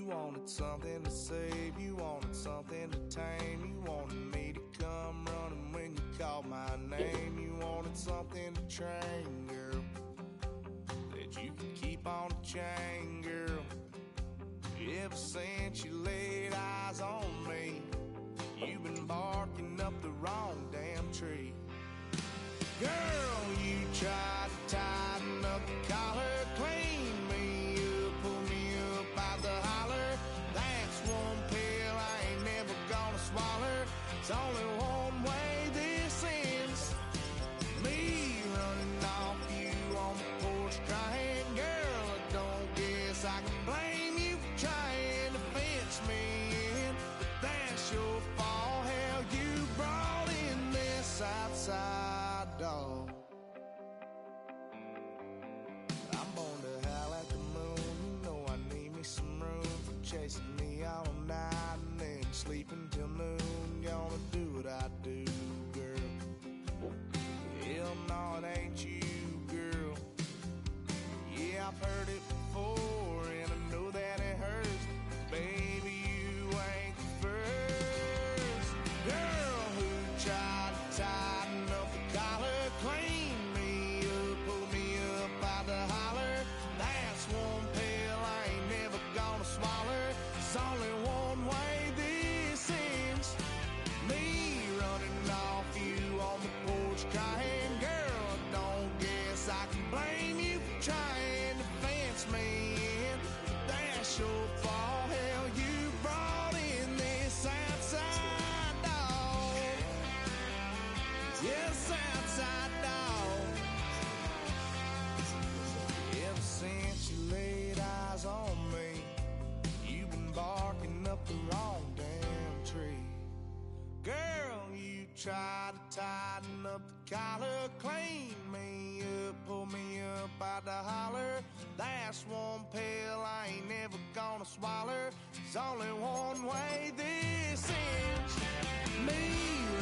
You wanted something to save, you wanted something to tame. You wanted me to come running when you called my name. You wanted something to train, girl, that you could keep on the chain, girl. Ever since you laid eyes on me, you've been barking up the wrong damn tree. Girl, you tried to tighten up the collar, clean me up, pull me up out the holler. That's one pill I ain't never gonna swallow. It's only one way this ends. Me running off you on the porch crying. Girl, I don't guess I can blame you for trying to fence me in, but that's your fault. Hell, you brought in this outside dog. I'm born to howl at the moon. You know I need me some room for chasing me all night and then sleeping till noon. Gonna do what I do, girl. Hell no, it ain't you, girl. Yeah, I've heard it before and I know that it hurts. Baby, you ain't the first girl who tried to tighten up the collar, clean me up, pull me up out the holler. That's one pill I ain't never gonna swallow. It's only one way this ends. Me running off you on the porch crying. Girl, I don't guess I can blame you for trying to fence me in. That's your fault. Hell, you brought in this outside dog. Yes, outside dog. Ever since you laid eyes on me, you've been barking up the wrong damn tree. Girl, you tried to tighten up the collar, clean me up, pull me up out the holler. That's one pill I ain't never gonna swallow. There's only one way this ends. Me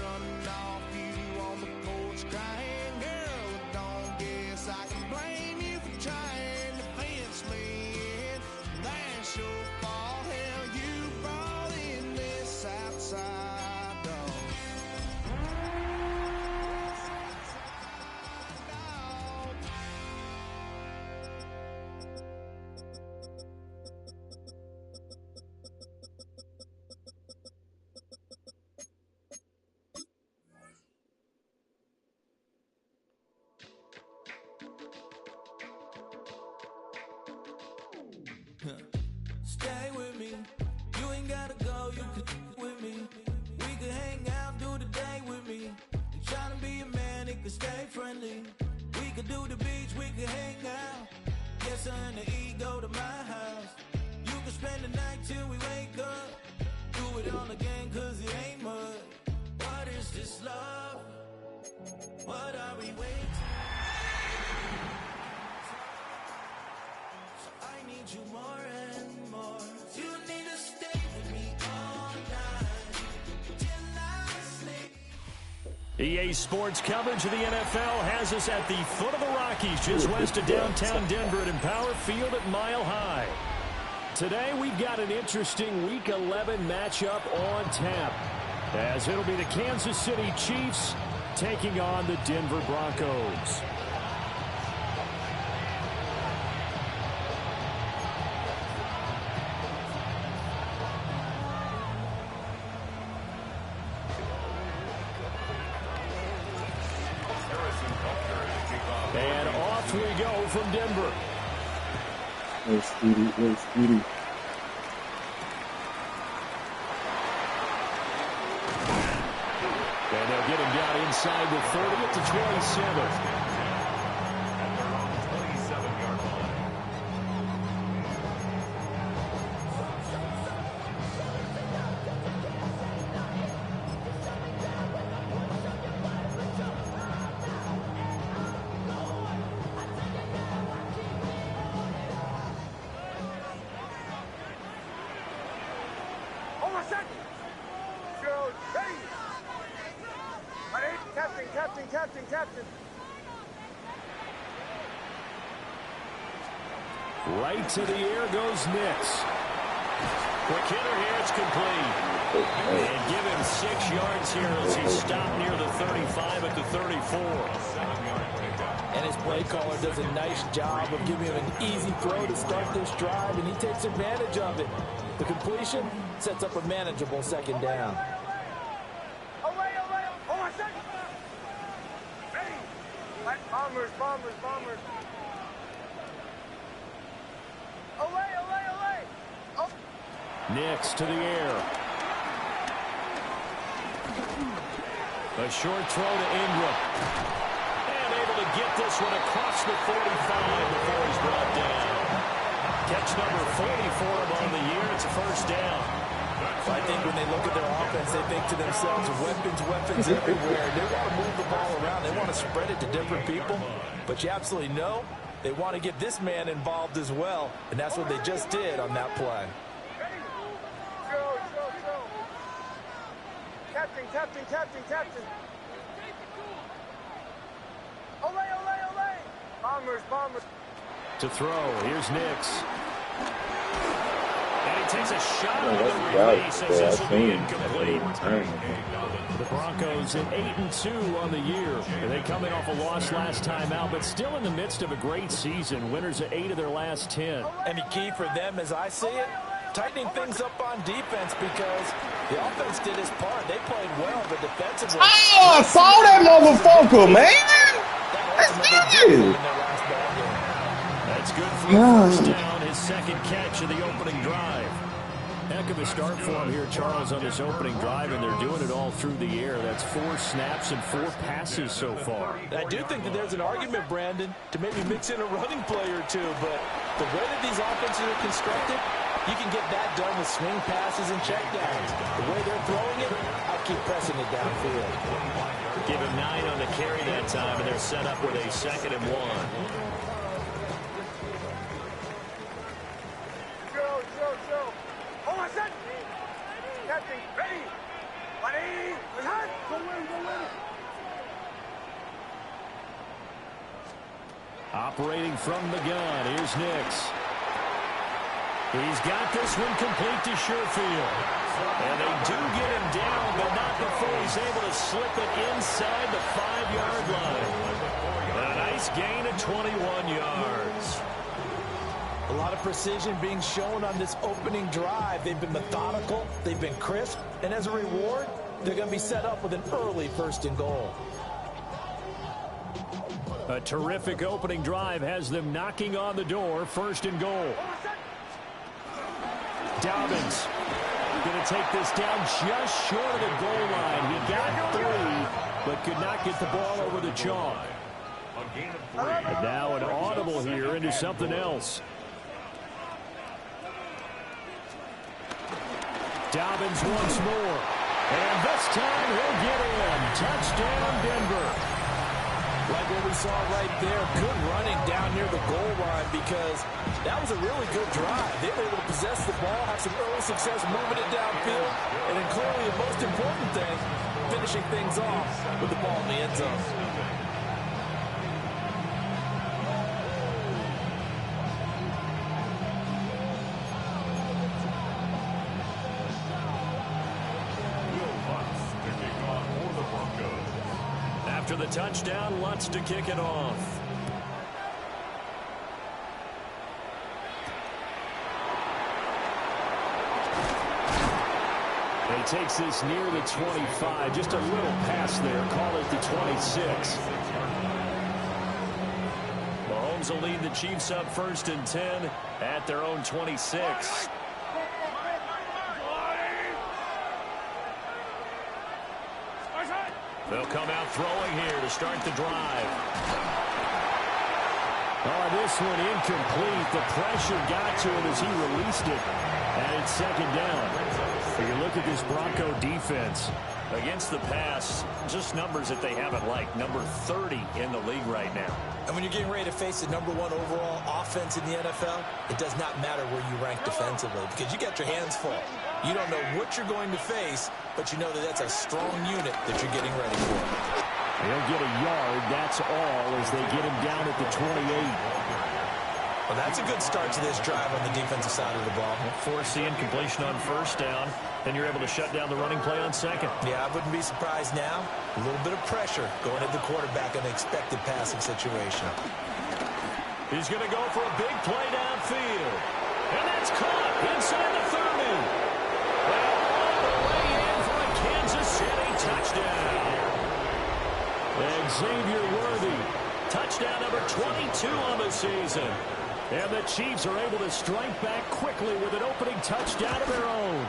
running off you on the porch crying. Girl, I don't guess I can blame you for trying to fence me in. That's your fault. Hell, you brought in this outside dog. Stay with me, you ain't gotta go, you can with me. We could hang out, do the day with me. You tryna be a man, it could stay friendly. We could do the beach, we could hang out. Yes, her and the E go to my house. You can spend the night till we wake up. Do it all again, cause it ain't mud. What is this love? What are we waiting? I need you more and more. You need to stay with me all night till I sleep. EA Sports coverage of the NFL has us at the foot of the Rockies, just west of downtown Denver at Empower Field at Mile High. Today we've got an interesting Week 11 matchup on tap, as it'll be the Kansas City Chiefs taking on the Denver Broncos. And off we go from Denver. Very speedy, very speedy. And they'll get him down inside the 30 at the 27. At their own 27-yard line. Captain. Right to the air goes Nix. Quick hitter here, it's complete. And give him 6 yards here as he stopped near the 35 at the 34. And his play caller does a nice job of giving him an easy throw to start this drive, and he takes advantage of it. The completion sets up a manageable second down. Bombers. Nix to the air. A short throw to Ingram. And able to get this one across the 45 before he's brought down. Catch number 40 for him on the year. It's a first down. I think when they look at their offense, they think to themselves, weapons everywhere. They want to move the ball around. They want to spread it to different people. But you absolutely know they want to get this man involved as well. And that's what they just did on that play. Captain. Ole. Bombers. To throw, here's Nix. And he takes a shot on That's the release as this will be I've incomplete. seen. The Broncos at 8-2 on the year. They coming off a loss last time out, but still in the midst of a great season. Winners at 8 of their last 10. And the key for them, as I see it, tightening things up on defense, because the offense did its part. They played well, but defensively... Oh, I saw that motherfucker, man! Let's get it! That's good for a first down, his second catch of the opening drive. Heck of a start for him here, Charles, on this opening drive, and they're doing it all through the air. That's 4 snaps and 4 passes so far. I do think that there's an argument, Brandon, to maybe mix in a running play or two, but the way that these offenses are constructed, you can get that done with swing passes and checkdowns. The way they're throwing it, I'll keep pressing it downfield. Give him 9 on the carry that time, and they're set up with a 2nd and 1. Operating from the gun, here's Nix. He's got this one complete to Sherfield. And they do get him down, but not before he's able to slip it inside the 5-yard line. And a nice gain of 21 yards. A lot of precision being shown on this opening drive. They've been methodical, they've been crisp, and as a reward, they're going to be set up with an early 1st and goal. A terrific opening drive has them knocking on the door. 1st and goal. Dobbins going to take this down just short of the goal line. He got 3, but could not get the ball over the chalk. And now an audible here into something else. Dobbins once more. And this time he'll get in. Touchdown, Denver. Like what we saw right there, good running down near the goal line, because that was a really good drive. They were able to possess the ball, have some early success moving it downfield, and then clearly the most important thing, finishing things off with the ball in the end zone. After the touchdown, Lutz to kick it off. He takes this near the 25. Just a little pass there. Call it the 26. Mahomes will lead the Chiefs up 1st and 10 at their own 26. They'll come out throwing here to start the drive. Oh, this one incomplete. The pressure got to him as he released it. And it's 2nd down. If you look at this Bronco defense against the pass, just numbers that they haven't liked. Number 30 in the league right now. And when you're getting ready to face the #1 overall offense in the NFL, it does not matter where you rank defensively, because you got your hands full. You don't know what you're going to face, but you know that that's a strong unit that you're getting ready for. They'll get a yard, that's all, as they get him down at the 28. Well, that's a good start to this drive on the defensive side of the ball. Force the incompletion on first down, and you're able to shut down the running play on second. Yeah, I wouldn't be surprised now. A little bit of pressure going at the quarterback in an expected passing situation. He's going to go for a big play downfield. And that's caught inside the 30. And all the way in for a Kansas City touchdown. And Xavier Worthy, touchdown number 22 on the season. And the Chiefs are able to strike back quickly with an opening touchdown of their own.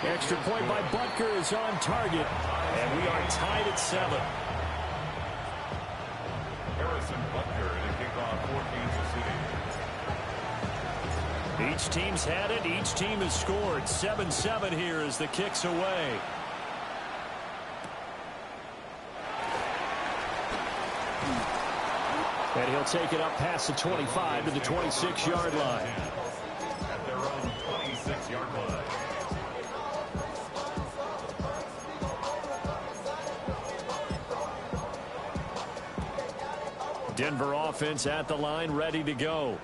Extra point by Butker is on target. And we are tied at 7. Harrison Butker to kick off for Kansas City. Each team's had it. Each team has scored. 7-7 here as the kick's away. And he'll take it up past the 25 to the 26-yard line. At their own 26-yard line. Denver offense at the line, ready to go.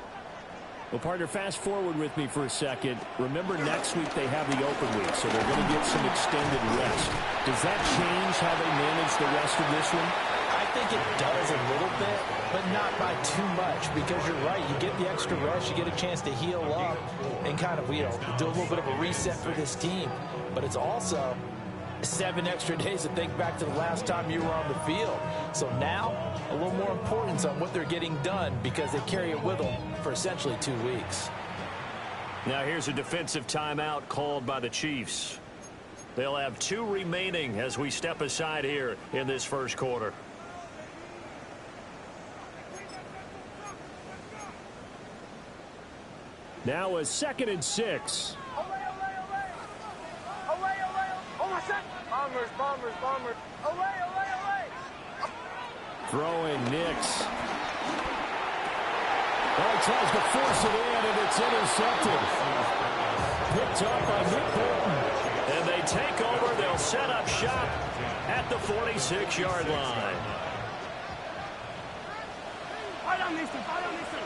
Well, partner, fast forward with me for a second. Remember, next week they have the open week, so they're going to get some extended rest. Does that change how they manage the rest of this one? I think it does a little bit, but not by too much, because you're right. You get the extra rest, you get a chance to heal up and kind of, do a little bit of a reset for this team. But it's also 7 extra days to think back to the last time you were on the field. So now, a little more importance on what they're getting done because they carry it with them for essentially 2 weeks. Now here's a defensive timeout called by the Chiefs. They'll have 2 remaining as we step aside here in this first quarter. Now a 2nd and 6. Bombers, bombers, bombers. Olay, olay, olay. Throwing Nix. Oh, he tries to force it in, and it's intercepted. Picked up by Nick Bolton. And they take over. They'll set up shop at the 46-yard line. Fight on Nixon, fight on Nixon.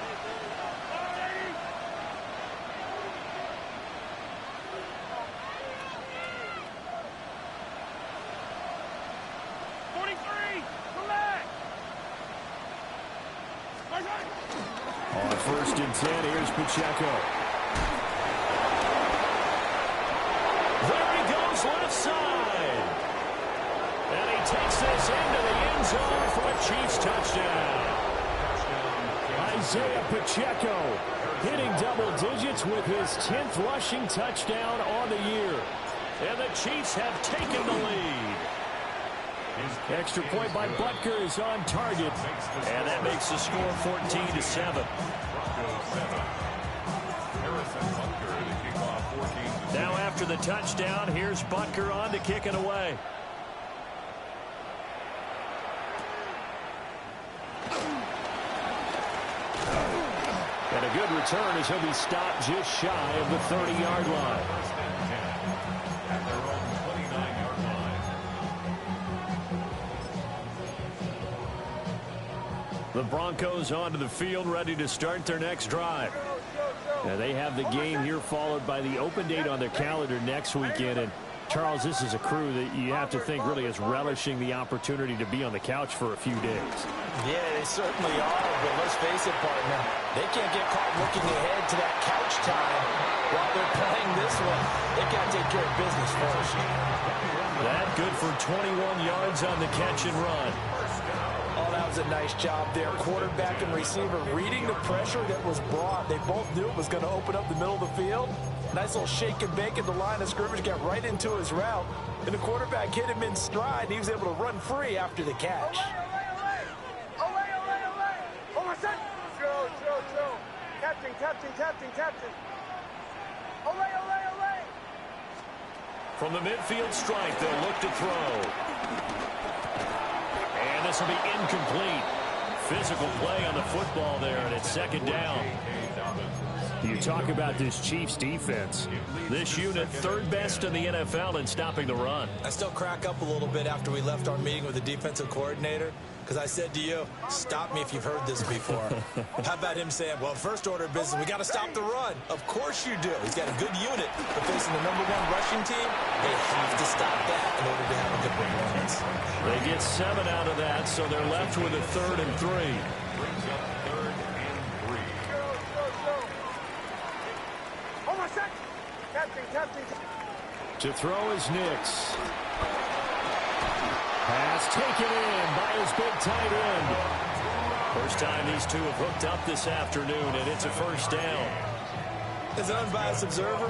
43, come back. On 1st and 10, here's Pacheco. There he goes, left side. And he takes this into the end zone for a Chiefs touchdown. Isaiah Pacheco hitting double digits with his 10th rushing touchdown on the year. And the Chiefs have taken the lead. Extra point by Butker is on target. And that makes the score 14-7. Now after the touchdown, here's Butker on to kick it away. And a good return as he'll be stopped just shy of the 30-yard line. At their own 29-yard line. The Broncos onto the field, ready to start their next drive. Now they have the game here followed by the open date on their calendar next weekend. And Charles, this is a crew that you have to think really is relishing the opportunity to be on the couch for a few days. Yeah, they certainly are, but let's face it, partner. They can't get caught looking ahead to that couch time while they're playing this one. They've got to take care of business first. That good for 21 yards on the catch and run. Oh, that was a nice job there. Quarterback and receiver reading the pressure that was brought. They both knew it was going to open up the middle of the field. Nice little shake and bake at the line of scrimmage, got right into his route. And the quarterback hit him in stride, and he was able to run free after the catch. Chill. Captain. Olay, olay, olay. From the midfield stripe, they'll look to throw. And this will be incomplete. Physical play on the football there, and it's 2nd down. You talk about this Chiefs defense. This unit, 3rd best in the NFL in stopping the run. I still crack up a little bit after we left our meeting with the defensive coordinator, Because I said to you, stop me if you've heard this before. How about him saying, well, first order of business, we got to stop the run. Of course you do. He's got a good unit. But facing the #1 rushing team, they have to stop that in order to have a good performance. They get 7 out of that, so they're left with a 3rd and 3. Brings up 3rd and 3. Go. Oh, my set. Captain. To throw is Nix. Pass taken in by his big tight end. First time these two have hooked up this afternoon, and it's a first down. As an unbiased observer,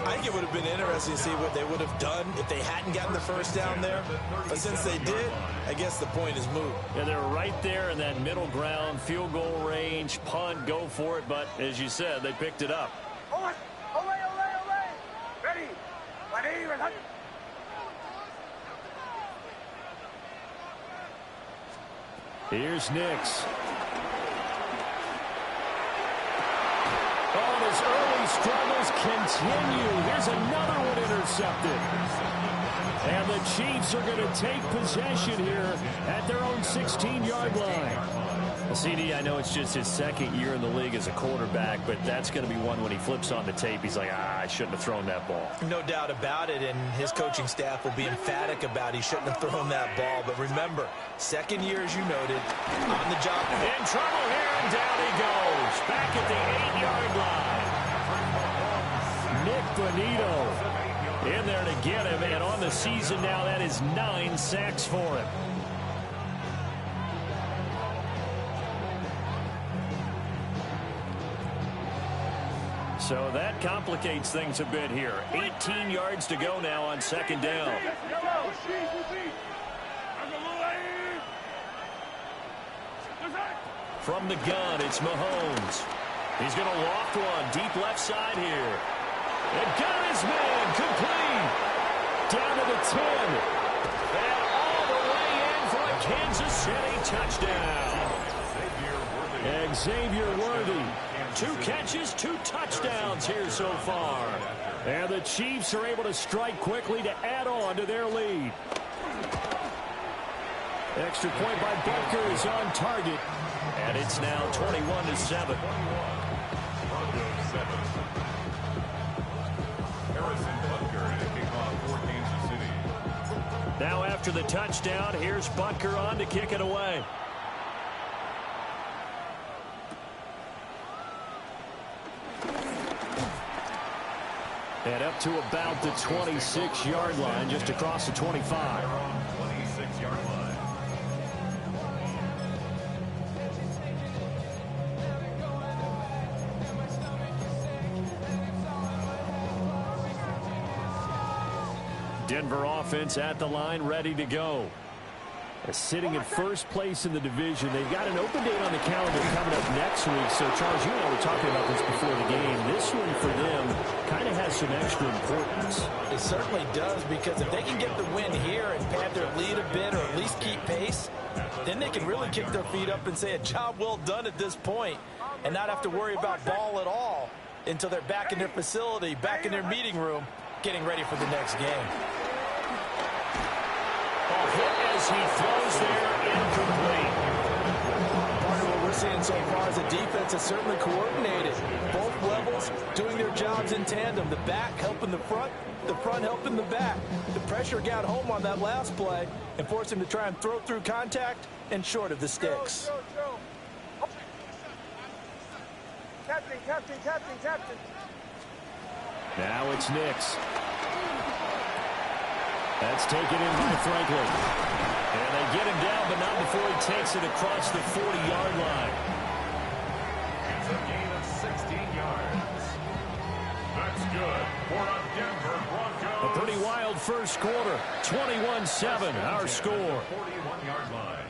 I think it would have been interesting to see what they would have done if they hadn't gotten the first down there. But since they did, I guess the point is moot. Yeah, they're right there in that middle ground, field goal range, punt, go for it. But as you said, they picked it up. Ole. Ready. Here's Nix. Oh, his early struggles continue. Here's another one intercepted. And the Chiefs are going to take possession here at their own 16-yard line. CD, I know it's just his 2nd year in the league as a quarterback, but that's going to be one when he flips on the tape. He's like, I shouldn't have thrown that ball. No doubt about it, and his coaching staff will be emphatic about he shouldn't have thrown that ball. But remember, 2nd year, as you noted, on the job. In trouble here, and down he goes. Back at the 8-yard line. Nick Bonito in there to get him, and on the season now, that is 9 sacks for him. So that complicates things a bit here. 18 yards to go now on 2nd down. From the gun, it's Mahomes. He's going to loft one deep left side here. And got his man complete. Down to the 10. And all the way in for a Kansas City touchdown. Xavier Worthy. 2 catches, 2 touchdowns here so far. And the Chiefs are able to strike quickly to add on to their lead. Extra point by Butker is on target. And it's now 21-7. Harrison Butker and a kickoff for Kansas City. Now after the touchdown, here's Butker on to kick it away. And up to about the 26-yard line, just across the 25. 26-yard line. Denver offense at the line, ready to go. Sitting in first place in the division. They've got an open date on the calendar coming up next week. So, Charles, you and I were talking about this before the game. This one for them kind of has some extra importance. It certainly does, because if they can get the win here and pad their lead a bit or at least keep pace, then they can really kick their feet up and say a job well done at this point and not have to worry about ball at all until they're back in their facility, back in their meeting room, getting ready for the next game. Hit as he throws there, incomplete. Part of what we're seeing so far is the defense is certainly coordinated. Both levels doing their jobs in tandem. The back helping the front helping the back. The pressure got home on that last play and forced him to try and throw through contact and short of the sticks. Captain. Now it's Nix. That's taken in by Franklin. And they get him down, but not before he takes it across the 40-yard line. It's a gain of 16 yards. That's good for a Denver Broncos. A pretty wild first quarter. 21-7, our score. 41-yard line.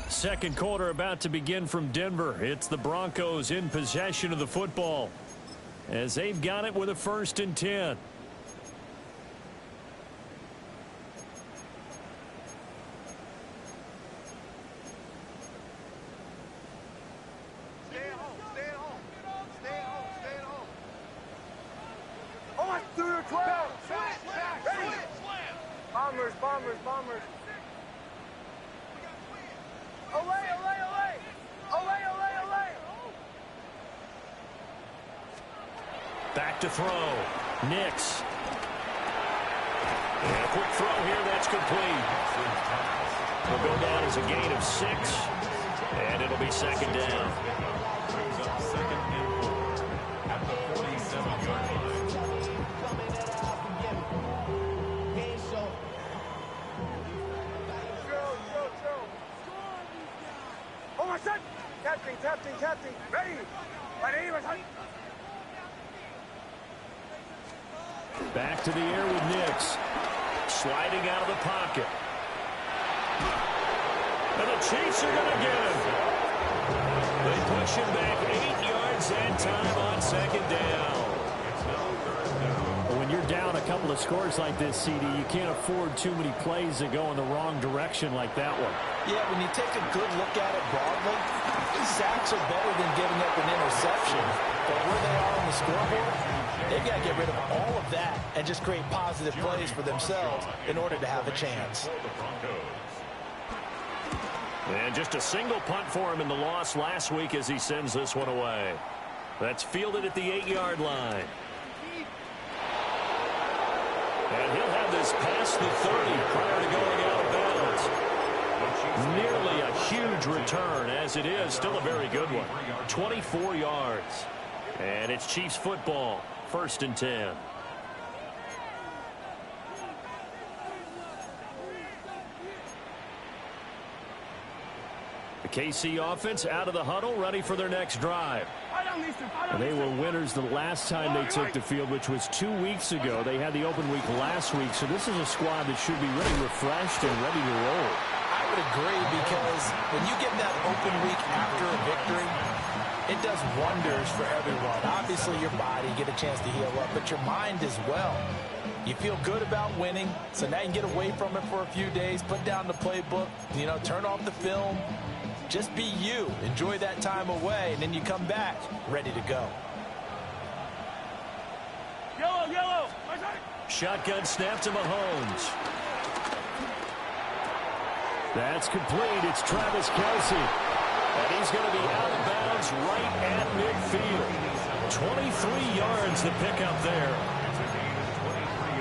Second quarter about to begin from Denver. It's the Broncos in possession of the football, as they've got it with a 1st and 10. Stay at home. Oh, I threw 12. Ready. Bombers. Back to throw. Nix. And a quick throw here. That's complete. Will go down as a gain of 6. And it'll be second down. Brings up second and 4 at the 47-yard line. Hold my set. Captain. Ready. Ready. Back to the air with Nix. Sliding out of the pocket. And the Chiefs are going to get him. They push him back 8 yards that time on second down. When you're down a couple of scores like this, CD, you can't afford too many plays that go in the wrong direction like that one. Yeah, when you take a good look at it broadly, sacks are better than giving up an interception. But where they are on the scoreboard, they've got to get rid of all of that and just create positive plays for themselves in order to have a chance. And just a single punt for him in the loss last week as he sends this one away. That's fielded at the 8-yard line. And he'll have this past the 30 prior to going out of bounds. Nearly a huge return, as it is. Still a very good one. 24 yards. And it's Chiefs football. 1st and 10. The KC offense out of the huddle, ready for their next drive. And they were winners the last time they took the field, which was 2 weeks ago. They had the open week last week, so this is a squad that should be really refreshed and ready to roll. I would agree, because when you get that open week after a victory, it does wonders for everyone. Obviously, your body, get a chance to heal up, but your mind as well. You feel good about winning, so now you can get away from it for a few days, put down the playbook, turn off the film. Just be you. Enjoy that time away, and then you come back ready to go. Yellow. Shotgun snap to Mahomes. That's complete. It's Travis Kelce. And he's going to be out of bounds right at midfield. 23 yards to pick up there.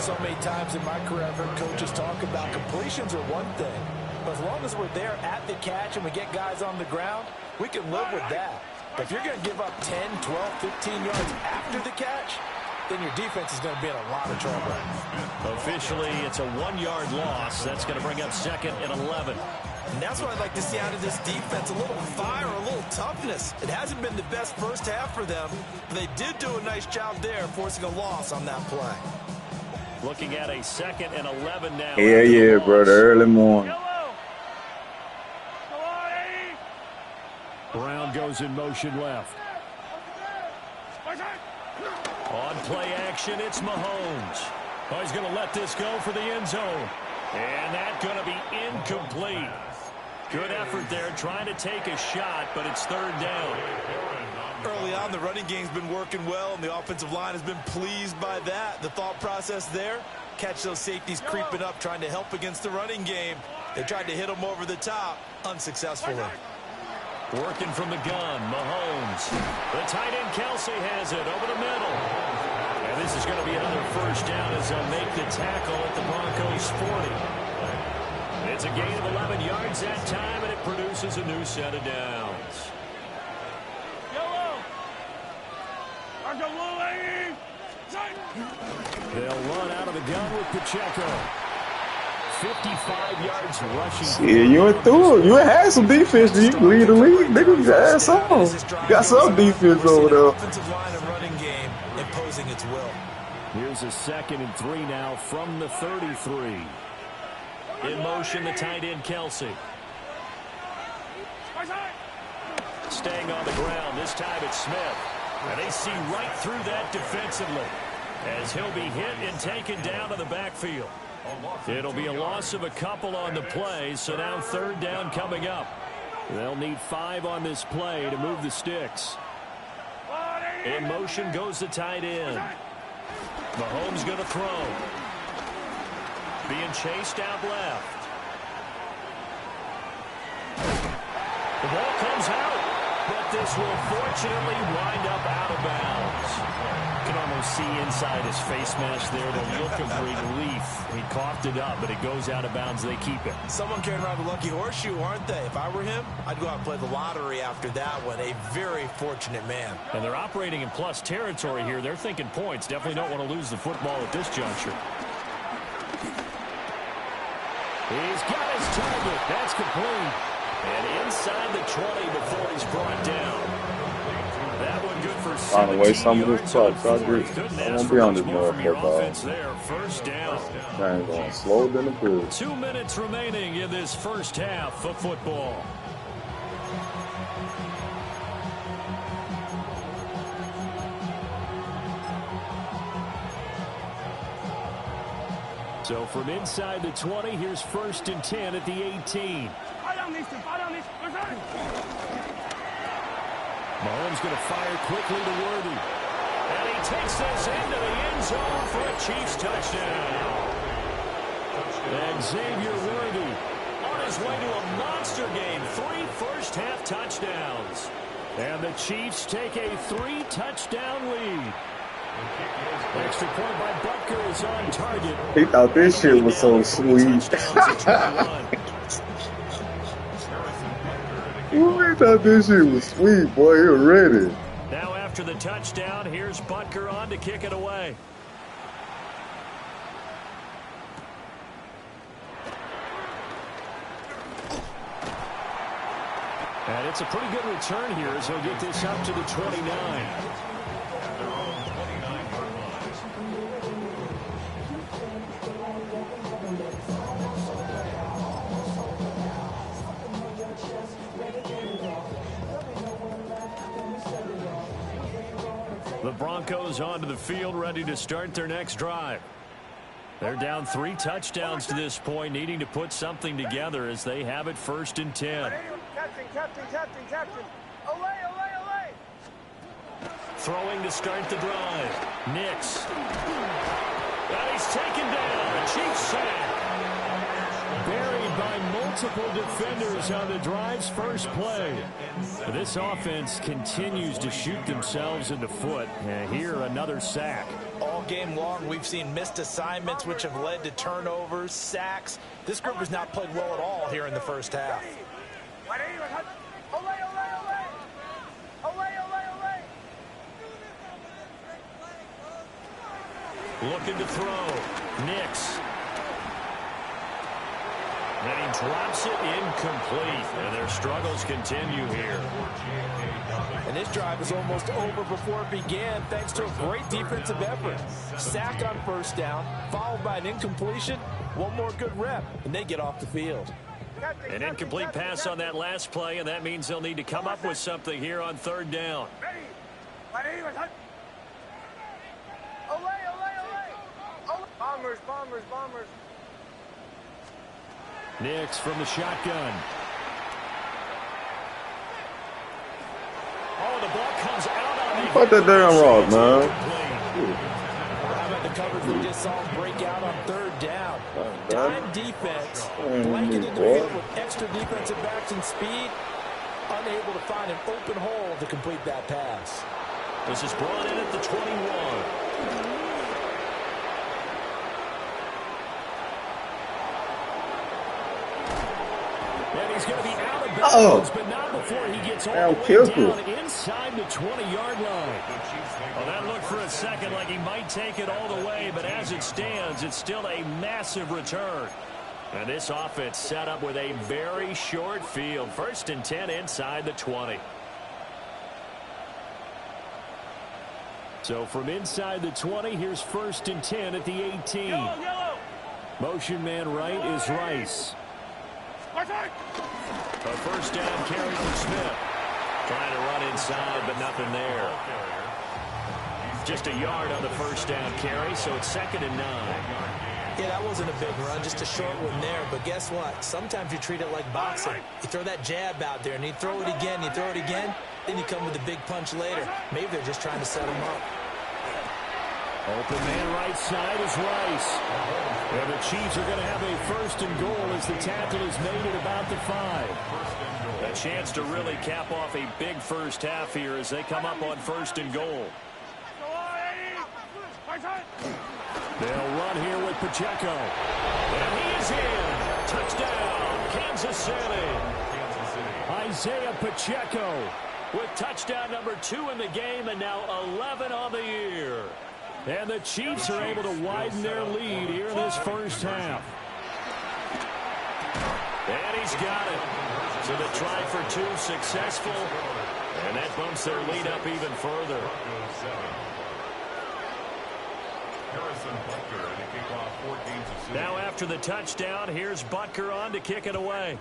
So many times in my career, I've heard coaches talk about completions are one thing. But as long as we're there at the catch and we get guys on the ground, we can live with that. But if you're going to give up 10, 12, 15 yards after the catch, then your defense is going to be in a lot of trouble. Officially, it's a 1-yard loss. That's going to bring up 2nd and 11. And that's what I'd like to see out of this defense, a little fire, a little toughness. It hasn't been the best first half for them, but they did do a nice job there, forcing a loss on that play. Looking at a 2nd and 11 now. Yeah, brother. Early morning. Brown goes in motion left. On play action, it's Mahomes. Oh, he's going to let this go for the end zone. And that's going to be incomplete. Good effort there, trying to take a shot, but it's 3rd down. Early on, the running game's been working well, and the offensive line has been pleased by that. The thought process there, catch those safeties creeping up, trying to help against the running game. They tried to hit them over the top, unsuccessfully. Working from the gun, Mahomes. The tight end Kelce has it over the middle. And this is going to be another 1st down as they'll make the tackle at the Broncos 40. It's a gain of 11 yards that time, and it produces a new set of downs. They'll run out of the gun with Pacheco. 55 yards rushing. Yeah, you went through it. You had some defense. You can lead the league. Nigga, you had some. You got some defense over there. Offensive line and running game imposing its will. Here's a 2nd and 3 now from the 33. In motion, the tight end Kelce. Staying on the ground. This time it's Smith. And they see right through that defensively as he'll be hit and taken down to the backfield. It'll be a loss of a couple on the play, so now 3rd down coming up. They'll need 5 on this play to move the sticks. In motion goes the tight end. Mahomes going to throw. Being chased out left. The ball comes out, but But this will fortunately wind up out of bounds. You can almost see inside his face mask there the look of relief. He coughed it up, but it goes out of bounds. They keep it. Someone carrying around the lucky horseshoe, aren't they? If I were him, I'd go out and play the lottery after that one. A very fortunate man. And they're operating in plus territory here. They're thinking points. Definitely don't want to lose the football at this juncture. He's got his target. That's complete. And inside the 20 before he's brought down. That one good for 17 Trying to waste some of this yards truck. I won't be on this motherfucker. There, first down. Man, going slower than the bull. 2 minutes remaining in this first half of football. So from inside the 20, here's 1st and 10 at the 18. Mahomes going to fire quickly to Worthy. And he takes this into the end zone for a Chiefs touchdown. And Xavier Worthy on his way to a monster game. 3 first-half touchdowns. And the Chiefs take a 3-touchdown lead. Extra point by Butker is on target. He thought this shit was so sweet. He thought this shit was sweet, boy. He was ready. Now after the touchdown, here's Butker on to kick it away. And it's a pretty good return here as he'll get this up to the 29. The Broncos onto the field, ready to start their next drive. They're down 3 touchdowns to this point, needing to put something together as they have it 1st and 10. Captain. Away. Throwing to start the drive. Nix. And he's taken down. A Chiefs sack. Buried by multiple defenders on the drive's first play. This offense continues to shoot themselves in the foot. And here, another sack. All game long, we've seen missed assignments, which have led to turnovers, sacks. This group has not played well at all here in the first half. Looking to throw. Nix. And he drops it incomplete. And their struggles continue here. And this drive is almost over before it began, thanks to a great defensive effort. Sack on first down, followed by an incompletion. One more good rep, and they get off the field. An incomplete pass on that last play, and that means they'll need to come up with something here on 3rd down. Bombers. Nix from the shotgun. Oh, the ball comes out on the... Fuck that damn rock, man. How about the coverage we just saw him break out on 3rd down? Dime defense, blanketed the field with extra defensive backs and speed, unable to find an open hole to complete that pass. This is brought in at the 21. And he's going to be out of bounds, but not before he gets all the way down inside the 20-yard line. Well, that looked for a second like he might take it all the way, but as it stands, it's still a massive return. And this offense set up with a very short field. 1st and 10 inside the 20. So from inside the 20, here's 1st and 10 at the 18. Motion man right is Rice. A 1st down carry from Smith. Trying to run inside, but nothing there. Just a yard on the 1st down carry, so it's 2nd and 9. Yeah, that wasn't a big run, just a short one there. But guess what? Sometimes you treat it like boxing. You throw that jab out there, and you throw it again, then you come with a big punch later. Maybe they're just trying to set him up. Open man right side is Rice. And the Chiefs are going to have a first and goal as the tackle is made at about the 5. A chance to really cap off a big first half here as they come up on first and goal. They'll run here with Pacheco. And he is in. Touchdown, Kansas City. Isaiah Pacheco with touchdown number 2 in the game and now 11 on the year. And the Chiefs are able to widen their lead here in this first half. And he's got it. So the try for 2 successful. And that bumps their lead up even further. Now after the touchdown, here's Butker on to kick it away.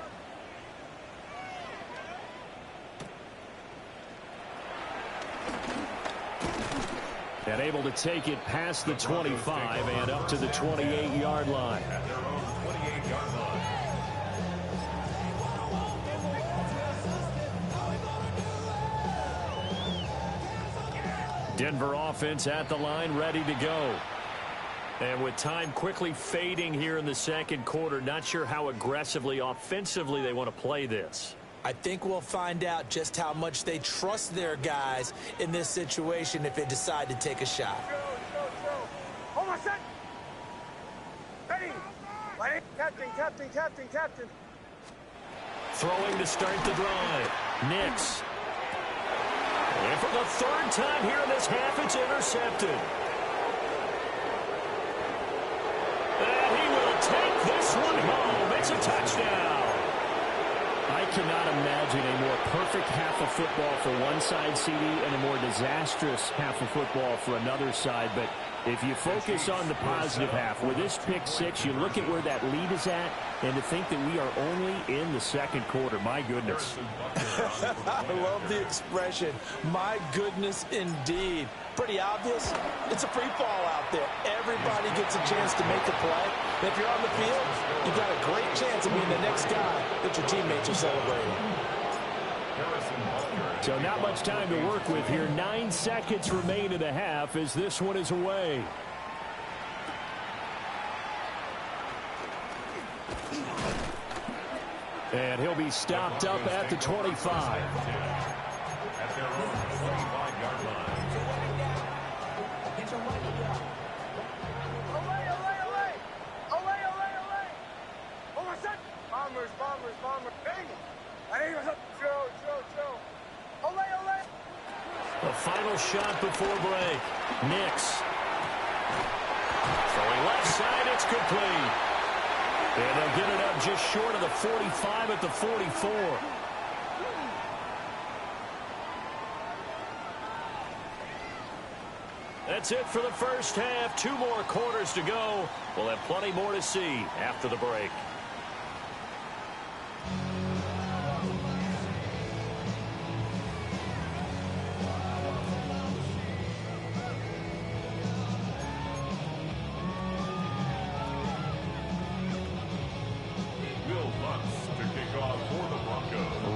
And able to take it past the 25 and up to the 28-yard line. Denver offense at the line, ready to go. And with time quickly fading here in the second quarter, not sure how aggressively, offensively they want to play this. I think we'll find out just how much they trust their guys in this situation if they decide to take a shot. Hold on, set. Ready. Captain. Throwing to start the drive. Nix. And for the 3rd time here in this half, it's intercepted. And he will take this one home. It's a touchdown. I cannot imagine a more perfect half of football for one side, CD, and a more disastrous half of football for another side. But if you focus on the positive half, with this pick 6, you look at where that lead is at, and to think that we are only in the second quarter. My goodness. I love the expression. My goodness, indeed. Pretty obvious. It's a free fall out there. Everybody gets a chance to make a play. And if you're on the field, you've got a great chance of being the next guy that your teammates are celebrating. So not much time to work with here. 9 seconds remain in the half as this one is away. And he'll be stopped up at the 25. At their own 25-yard line. The final shot before break. Nix. Throwing left side, it's complete. And they'll get it up just short of the 45 at the 44. That's it for the first half. 2 more quarters to go. We'll have plenty more to see after the break.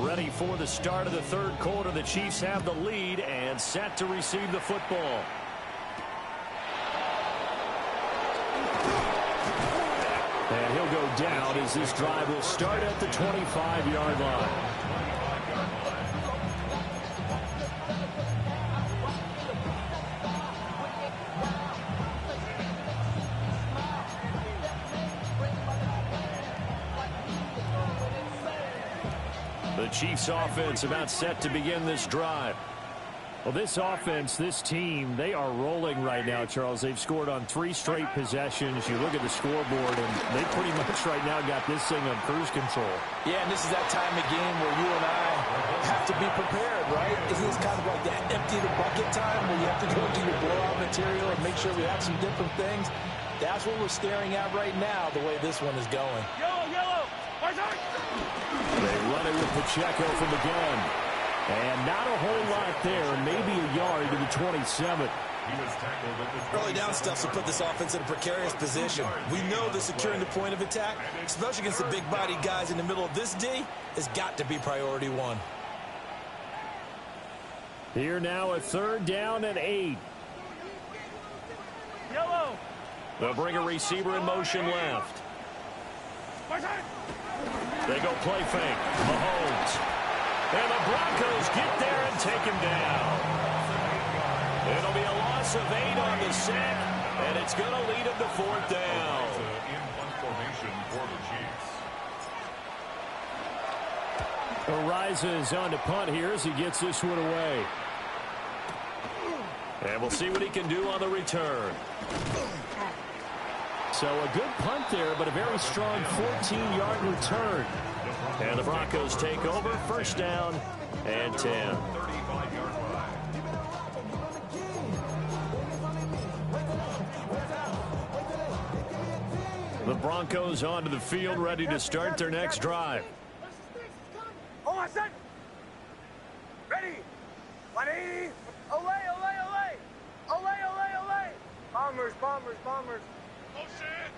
Ready for the start of the third quarter. The Chiefs have the lead and set to receive the football. And he'll go down as this drive will start at the 25-yard line. The Chiefs offense about set to begin this drive. Well, this offense, this team, they are rolling right now, Charles. They've scored on 3 straight possessions. You look at the scoreboard, and they pretty much right now got this thing on cruise control. Yeah, and this is that time of game where you and I have to be prepared, right? Isn't this kind of like that empty the bucket time where you have to go into your blowout material and make sure we have some different things? That's what we're staring at right now, the way this one is going. Yellow! They run it with Pacheco from the gun. And not a whole lot there, maybe a yard to the 27. Early down stuff to put this offense in a precarious position. We know that securing the point of attack, especially against the big-bodied guys in the middle of this D, has got to be priority 1. Here now a 3rd down and 8. Yellow. They'll bring a receiver in motion left. They go play fake. Mahomes. And the Broncos get there and take him down. It'll be a loss of 8 on the sack, and it's going to lead him to 4th down. In punt formation for the Chiefs. Ariza on to punt here as he gets this one away. And we'll see what he can do on the return. So a good punt there, but a very strong 14-yard return. And the Broncos take over, 1st down and 10. The Broncos onto the field, ready to start their next drive. Hold on, son. Ready. 180. Olay, olay, olay. Olay, olay, olay. Bombers, bombers, bombers. Oh, shit.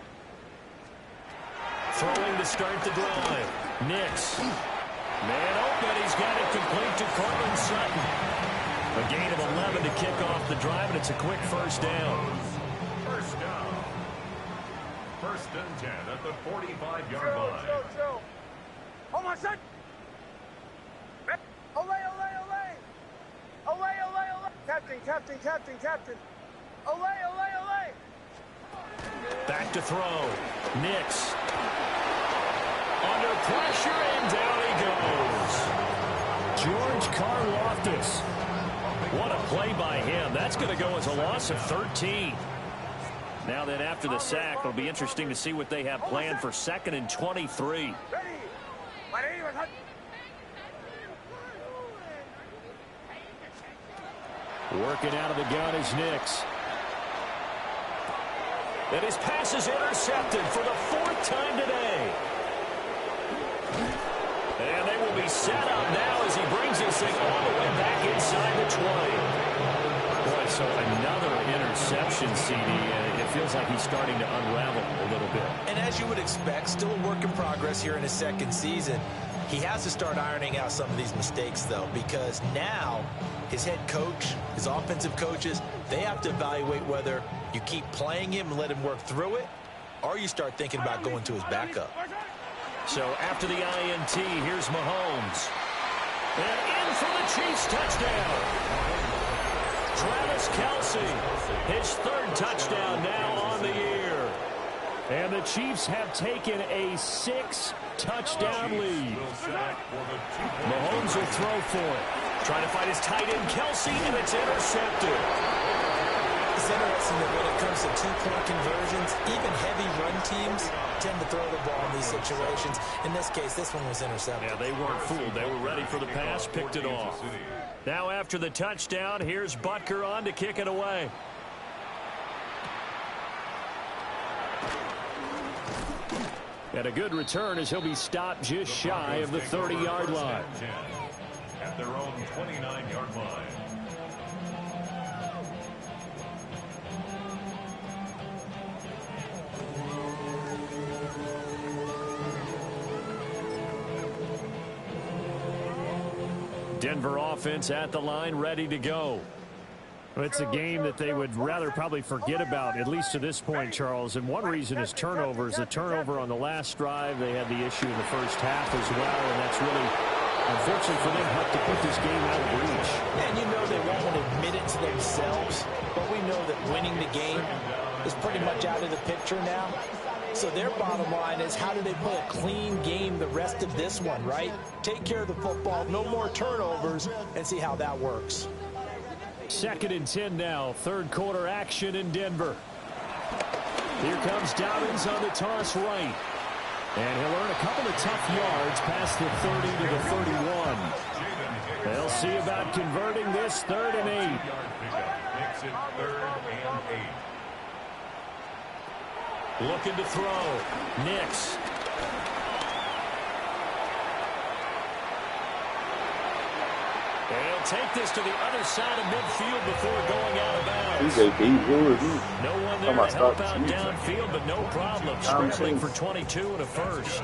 Throwing to start the drive. Nix. Man open. He's got it complete to Courtland Sutton. A gain of 11 to kick off the drive, and it's a quick 1st down. 1st down. 1st and 10 at the 45-yard line. Chill. Hold on, son. Olay, olay, olay. Olay, olay, olay. Captain. Olay, olay, olay. Back to throw. Nix. Under pressure, and down he goes. George Karlaftis. What a play by him. That's going to go as a loss of 13. Now then, after the sack, it'll be interesting to see what they have planned for 2nd and 23. Ready. 180. Working out of the gun is Nix. And his pass is intercepted for the 4th time today. And they will be set up now as he brings this thing all the way back inside the 20. Boy, so another interception, CD. It feels like he's starting to unravel a little bit. And as you would expect, still a work in progress here in his 2nd season. He has to start ironing out some of these mistakes, though, because now his head coach, his offensive coaches, they have to evaluate whether you keep playing him and let him work through it, or you start thinking about going to his backup. So after the INT, here's Mahomes. And in for the Chiefs touchdown. Travis Kelce, his 3rd touchdown now on the year. And the Chiefs have taken a 6-touchdown lead. Mahomes will throw for it. Trying to find his tight end, Kelce, and it's intercepted. It's interesting that when it comes to 2-point conversions, even heavy run teams tend to throw the ball in these situations. In this case, this one was intercepted. Yeah, they weren't fooled. They were ready for the pass, picked it off. Now after the touchdown, here's Butker on to kick it away. And a good return as he'll be stopped just shy of the 30-yard line. At their own 29-yard line. Denver offense at the line, ready to go. It's a game that they would rather probably forget about, at least to this point, Charles. And one reason is turnovers. A turnover on the last drive. They had the issue in the first half as well, and that's really, unfortunately for them, helped to put this game out of reach. And you know they won't admit it to themselves, but we know that winning the game is pretty much out of the picture now. So their bottom line is, how do they play a clean game the rest of this one, right? Take care of the football, no more turnovers, and see how that works. 2nd and 10 now. 3rd quarter action in Denver. Here comes Dobbins on the toss right. And he'll earn a couple of tough yards past the 30 to the 31. They'll see about converting this 3rd and 8. Makes it 3rd and 8. Looking to throw. Nix. They'll take this to the other side of midfield before going out of bounds. He's a big dude. No one there to help out downfield, but no problem. Scrambling for 22 and a first.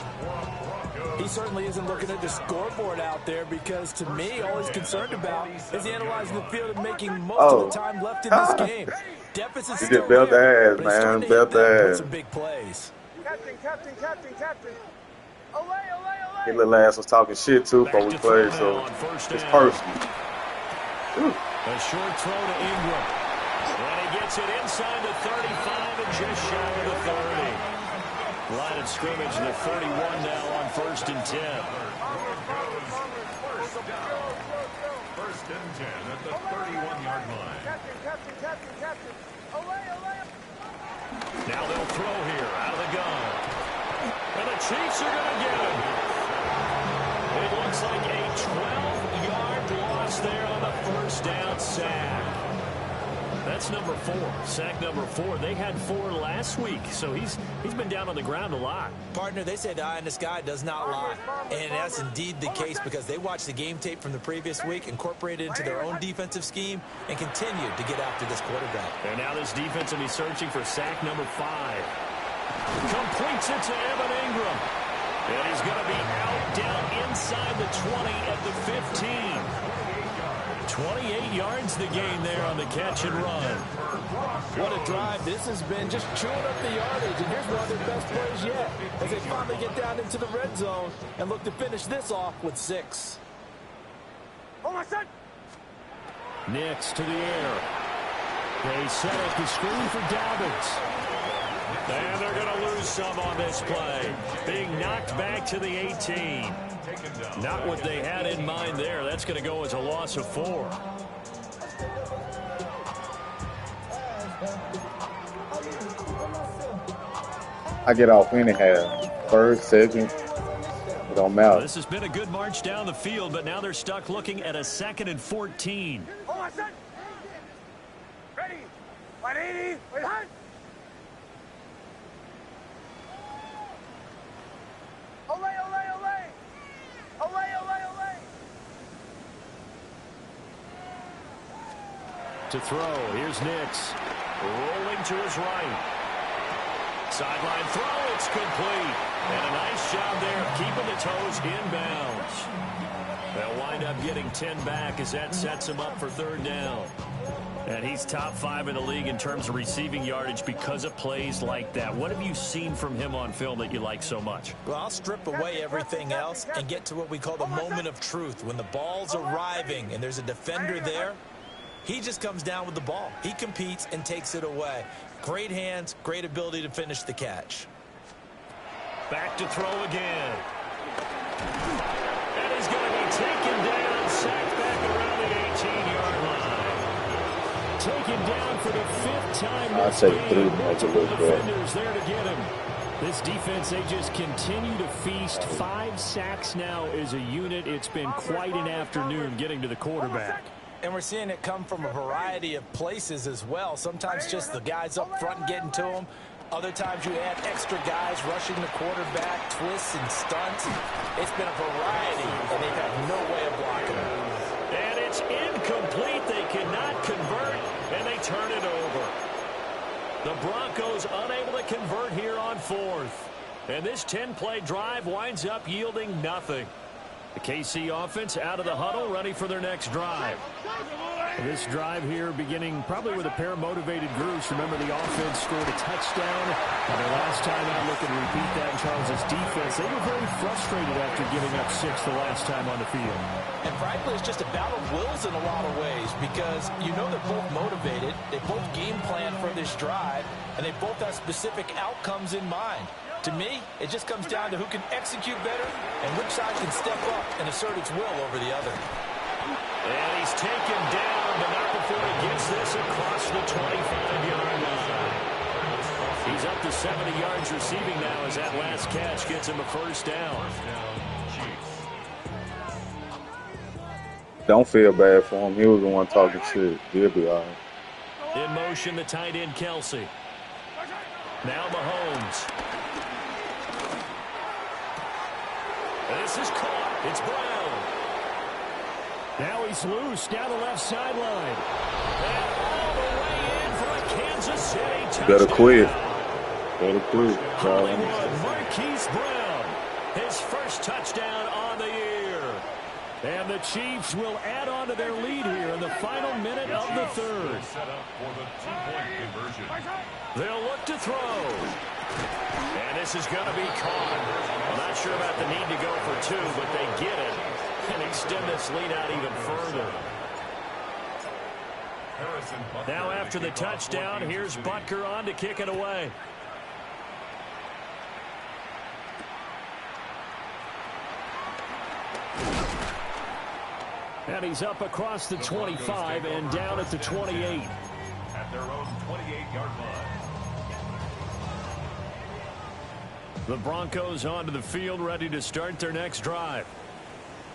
He certainly isn't looking at the scoreboard out there because, to me, all he's concerned about is analyzing the field and making most of the time left in this game. Deficit's You still just belt the there, ass, but he's starting man. to hit Belt them the with ass. some big plays. Captain. Away. His little ass was talking shit, too, before we played, so it's personal. A short throw to Ingram. And he gets it inside the 35 and just shy of the 30. Line of scrimmage to the 31 now on 1st and 10. First and 10 at the 31-yard line. Captain. Away. Now they'll throw here out of the gun. And the Chiefs are going to get him. It looks like a 12-yard loss there on the first down sack. That's number 4. Sack number 4. They had 4 last week, so he's been down on the ground a lot. Partner, they say the eye in the sky does not lie. And that's indeed the case because they watched the game tape from the previous week, incorporated it into their own defensive scheme, and continued to get after this quarterback. And now this defense will be searching for sack number 5. Completes it to Evan Ingram. And he's going to be out down inside the 20 at the 15. 28 yards the gain there on the catch and run. What a drive this has been, just chewing up the yardage. And here's one of their best plays yet as they finally get down into the red zone and look to finish this off with 6. Oh, my son! Nix to the air. They set up the screen for Dobbins. And they're going to lose some on this play. Being knocked back to the 18. Not what they had in mind there. That's going to go as a loss of 4. I get off anyhow. First, second, it don't matter. Well, this has been a good march down the field, but now they're stuck looking at a 2nd and 14. Oh, my son! Ready! 180! Wait, hunt! To throw, here's Nix. Rolling to his right. Sideline throw, it's complete. And a nice job there of keeping the toes inbounds. They'll wind up getting 10 back as that sets him up for 3rd down. And he's top 5 in the league in terms of receiving yardage because of plays like that. What have you seen from him on film that you like so much? Well, I'll strip away everything else and get to what we call the moment of truth. When the ball's arriving and there's a defender there, he just comes down with the ball. He competes and takes it away. Great hands, great ability to finish the catch. Back to throw again. And he's going to be taken down, sacked back around the 18-yard line. Taken down for the 5th time this game. Multiple defenders there to get him. This defense, they just continue to feast. 5 sacks now as a unit. It's been quite an afternoon getting to the quarterback. And we're seeing it come from a variety of places as well. Sometimes just the guys up front getting to him. Other times you add extra guys rushing the quarterback, twists and stunts. It's been a variety, and they've had no way of blocking him. And it's incomplete. They cannot convert, and they turn it over. The Broncos unable to convert here on 4th. And this 10-play drive winds up yielding nothing. The KC offense out of the huddle, ready for their next drive. This drive here beginning probably with a pair of motivated groups. Remember, the offense scored a touchdown. And their last time out, look and repeat that in Charles' defense. They were very frustrated after giving up 6 the last time on the field. And frankly, it's just a battle of wills in a lot of ways because you know they're both motivated. They both game plan for this drive, and they both have specific outcomes in mind. To me, it just comes down to who can execute better and which side can step up and assert its will over the other. And he's taken down, but not before he gets this across the 25-yard line. He's up to 70 yards receiving now as that last catch gets him a 1st down. Don't feel bad for him. He was the one talking shit. He'll be all right. In motion, the tight end, Kelsey. Now Mahomes. This is caught. It's Brown. Now he's loose down the left sideline. And all the way in for a Kansas City touchdown. Better quit. Better quit. Hollywood, Marquise Brown. His first touchdown on the year. And the Chiefs will add on to their lead here in the final minute of the third. Set up for the two-point conversion. They'll look to throw. And this is going to be caught. I'm not sure about the need to go for two, but they get it and extend this lead out even further. Now after the touchdown, here's Butker on to kick it away. And he's up across the 25 and down at the 28. At their own 28-yard line. The Broncos onto the field, ready to start their next drive.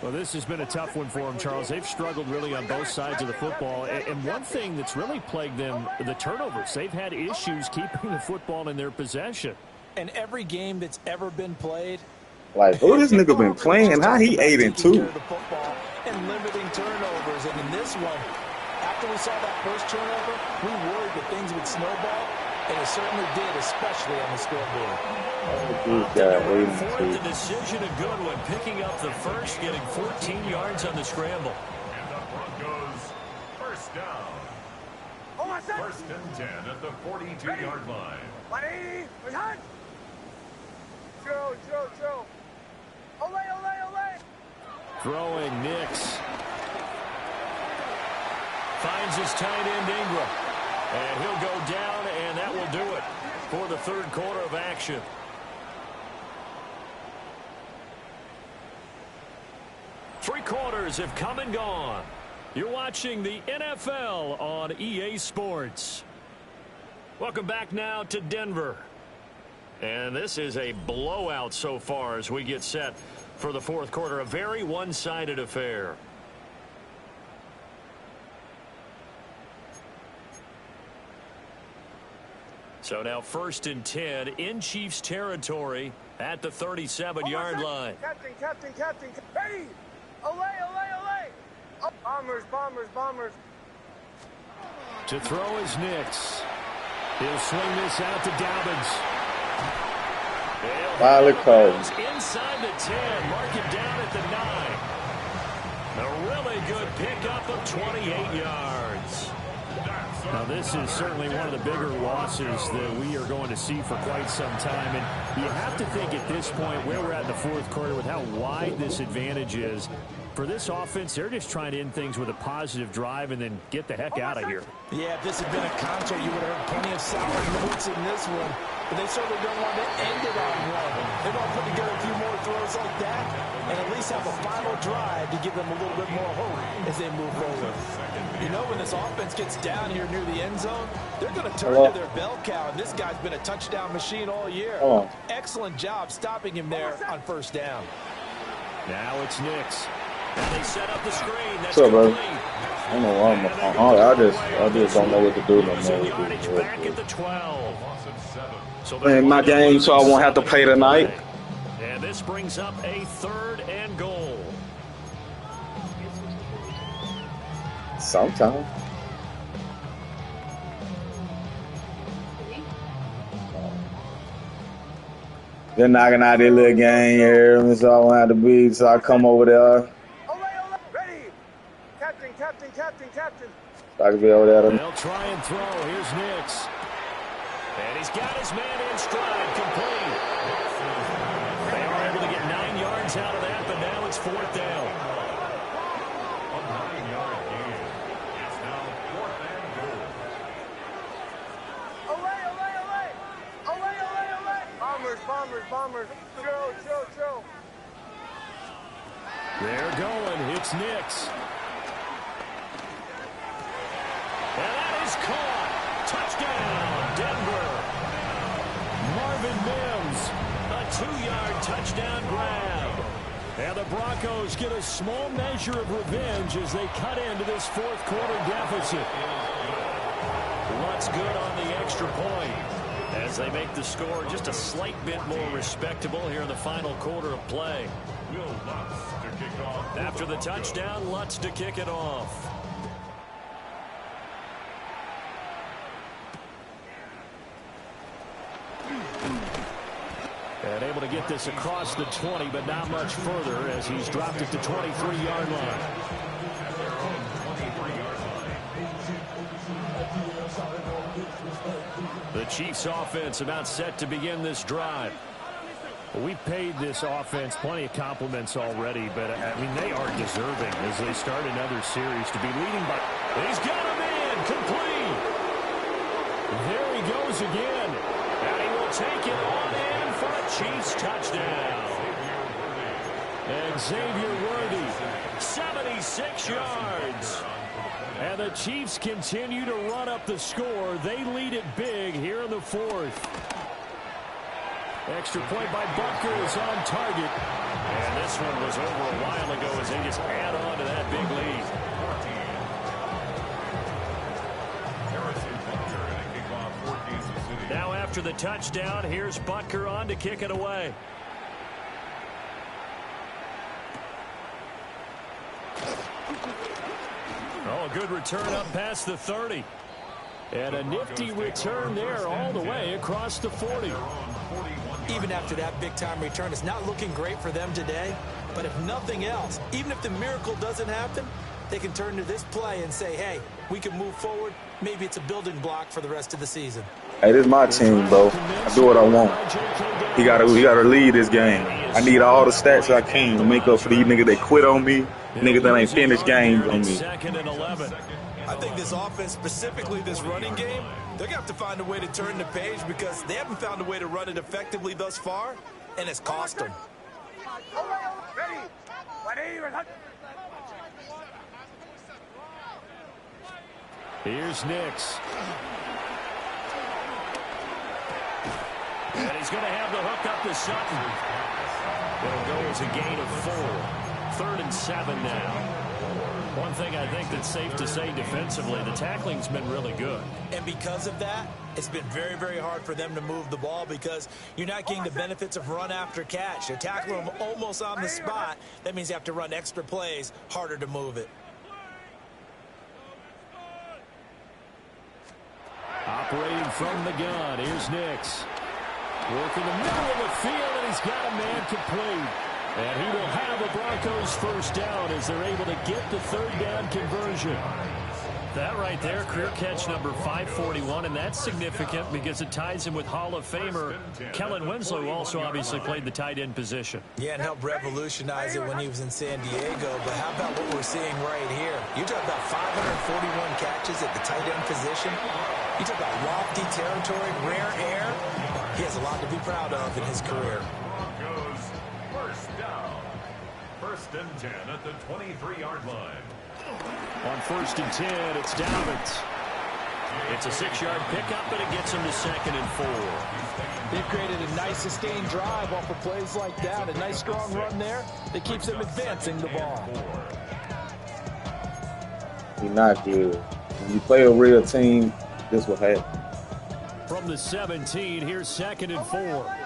Well, this has been a tough one for them, Charles. They've struggled really on both sides of the football. And one thing that's really plagued them, the turnovers. They've had issues keeping the football in their possession. And every game that's ever been played, Like, who this nigga been playing? How he 8-2? And limiting turnovers. And in this one, after we saw that first turnover, we worried that things would snowball, and it certainly did, especially on the scoreboard. The decision a good one, picking up the first, getting 14 yards on the scramble. And the Broncos first down. First and 10 at the 42-yard line. 180, return. Joe. Ole. Throwing Nix. Finds his tight end Ingram. And he'll go down, and that will do it for the third quarter of action. Three quarters have come and gone. You're watching the NFL on EA Sports. Welcome back now to Denver. And this is a blowout so far as we get set for the fourth quarter. A very one-sided affair. So now first and 10 in Chiefs territory at the 37-yard line. Captain. Ready. Ole. Oh, bombers. To throw is Nix. He'll swing this out to Dobbins. Finally called. Inside the 10. Mark it down at the 9. A really good pickup of 28 yards. Now, this is certainly one of the bigger losses that we are going to see for quite some time. And you have to think at this point where we're at in the fourth quarter with how wide this advantage is. For this offense, they're just trying to end things with a positive drive and then get the heck out of here. Yeah, if this had been a concert, you would have heard plenty of sour notes in this one. But they certainly don't want to end it on one. They want to put together a few more throws like that and at least have a final drive to give them a little bit more hope as they move forward. You know, when this offense gets down here near the end zone, they're going to turn to their bell cow. And this guy's been a touchdown machine all year. Excellent job stopping him there on first down. Now it's Nix. And they set up the screen. That's what's up, bro? I don't know why I just don't know what to do no more. Back at the 12. So in my game, so I won't have to play tonight. And this brings up a 3rd and goal. Sometime. They're knocking out their little game here, so I won't have to be. So I come over there. Ready. Captain. So I can be over there. They'll try and throw. Here's Nix. And he's got his man in stride, complete. They are able to get 9 yards out of that, but now it's 4th down. A 9-yard gain. It's now 4th and goal. Ole. Bombers. Joe. They're going. It's Nix. And that is caught. Touchdown, Denver. Marvin Mims, a 2-yard touchdown grab. And the Broncos get a small measure of revenge as they cut into this fourth quarter deficit. Lutz good on the extra point as they make the score just a slight bit more respectable here in the final quarter of play. Will Lutz to kick off. After the touchdown, Lutz to kick it off. And able to to get this across the 20, but not much further as he's dropped it to 23-yard line. The Chiefs offense about set to begin this drive. We paid this offense plenty of compliments already, but I mean they are deserving as they start another series to be leading by. He's got him in, complete. There he goes again, and he will take it on in for a Chiefs touchdown. And Xavier Worthy, 76 yards. And the Chiefs continue to run up the score. They lead it big here in the fourth. Extra point by Butker is on target. And this one was over a while ago as they just add on to that big lead. Now after the touchdown, here's Butker on to kick it away. Oh, a good return up past the 30. And a nifty return there all the way across the 40. Even after that big-time return, it's not looking great for them today. But if nothing else, even if the miracle doesn't happen, they can turn to this play and say, hey, we can move forward. Maybe it's a building block for the rest of the season. Hey, this is my team, bro. I do what I want. He gotta lead this game. I need all the stats I can to make up for these niggas that quit on me, niggas that ain't finished games on me. I think this offense, specifically this running game, they're going to have to find a way to turn the page because they haven't found a way to run it effectively thus far, and it's cost them. Here's Nix. And he's going to have the hook up to Sutton. It'll go as a gain of 4. 3rd and 7 now. One thing I think that's safe to say defensively, the tackling's been really good. And because of that, it's been very, very hard for them to move the ball because you're not getting the benefits of run after catch. You tackle them almost on the spot. That means you have to run extra plays, harder to move it. Operating from the gun, here's Nix. Working the middle of the field, and he's got a man complete. And he will have the Broncos first down as they're able to get the 3rd down conversion. That right there, career catch number 541, and that's significant because it ties him with Hall of Famer Kellen Winslow, who also obviously played the tight end position. Yeah, and helped revolutionize it when he was in San Diego. But how about what we're seeing right here? You talk about 541 catches at the tight end position. You talk about lofty territory, rare air. He has a lot to be proud of in his career. Broncos first down. 1st and 10 at the 23-yard line. On 1st and 10, it's Dalvin. It's a 6-yard pickup, but it gets him to 2nd and 4. They've created a nice sustained drive off of plays like that. A nice strong run there that keeps them advancing the ball. He's not good. When you play a real team, this will happen. From the 17, here's 2nd and 4.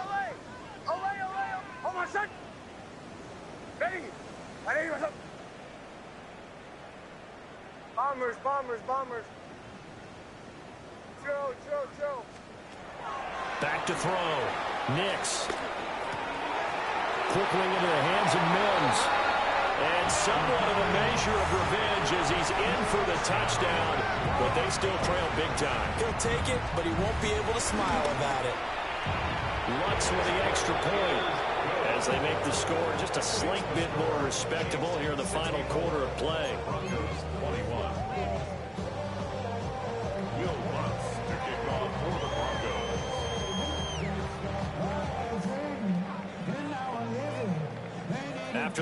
Bombers. Chill. Back to throw. Nix. Quickly into the hands of Mims. And somewhat of a measure of revenge as he's in for the touchdown. But they still trail big time. He'll take it, but he won't be able to smile about it. Lutz with the extra point. As they make the score just a slight bit more respectable here in the final quarter of play.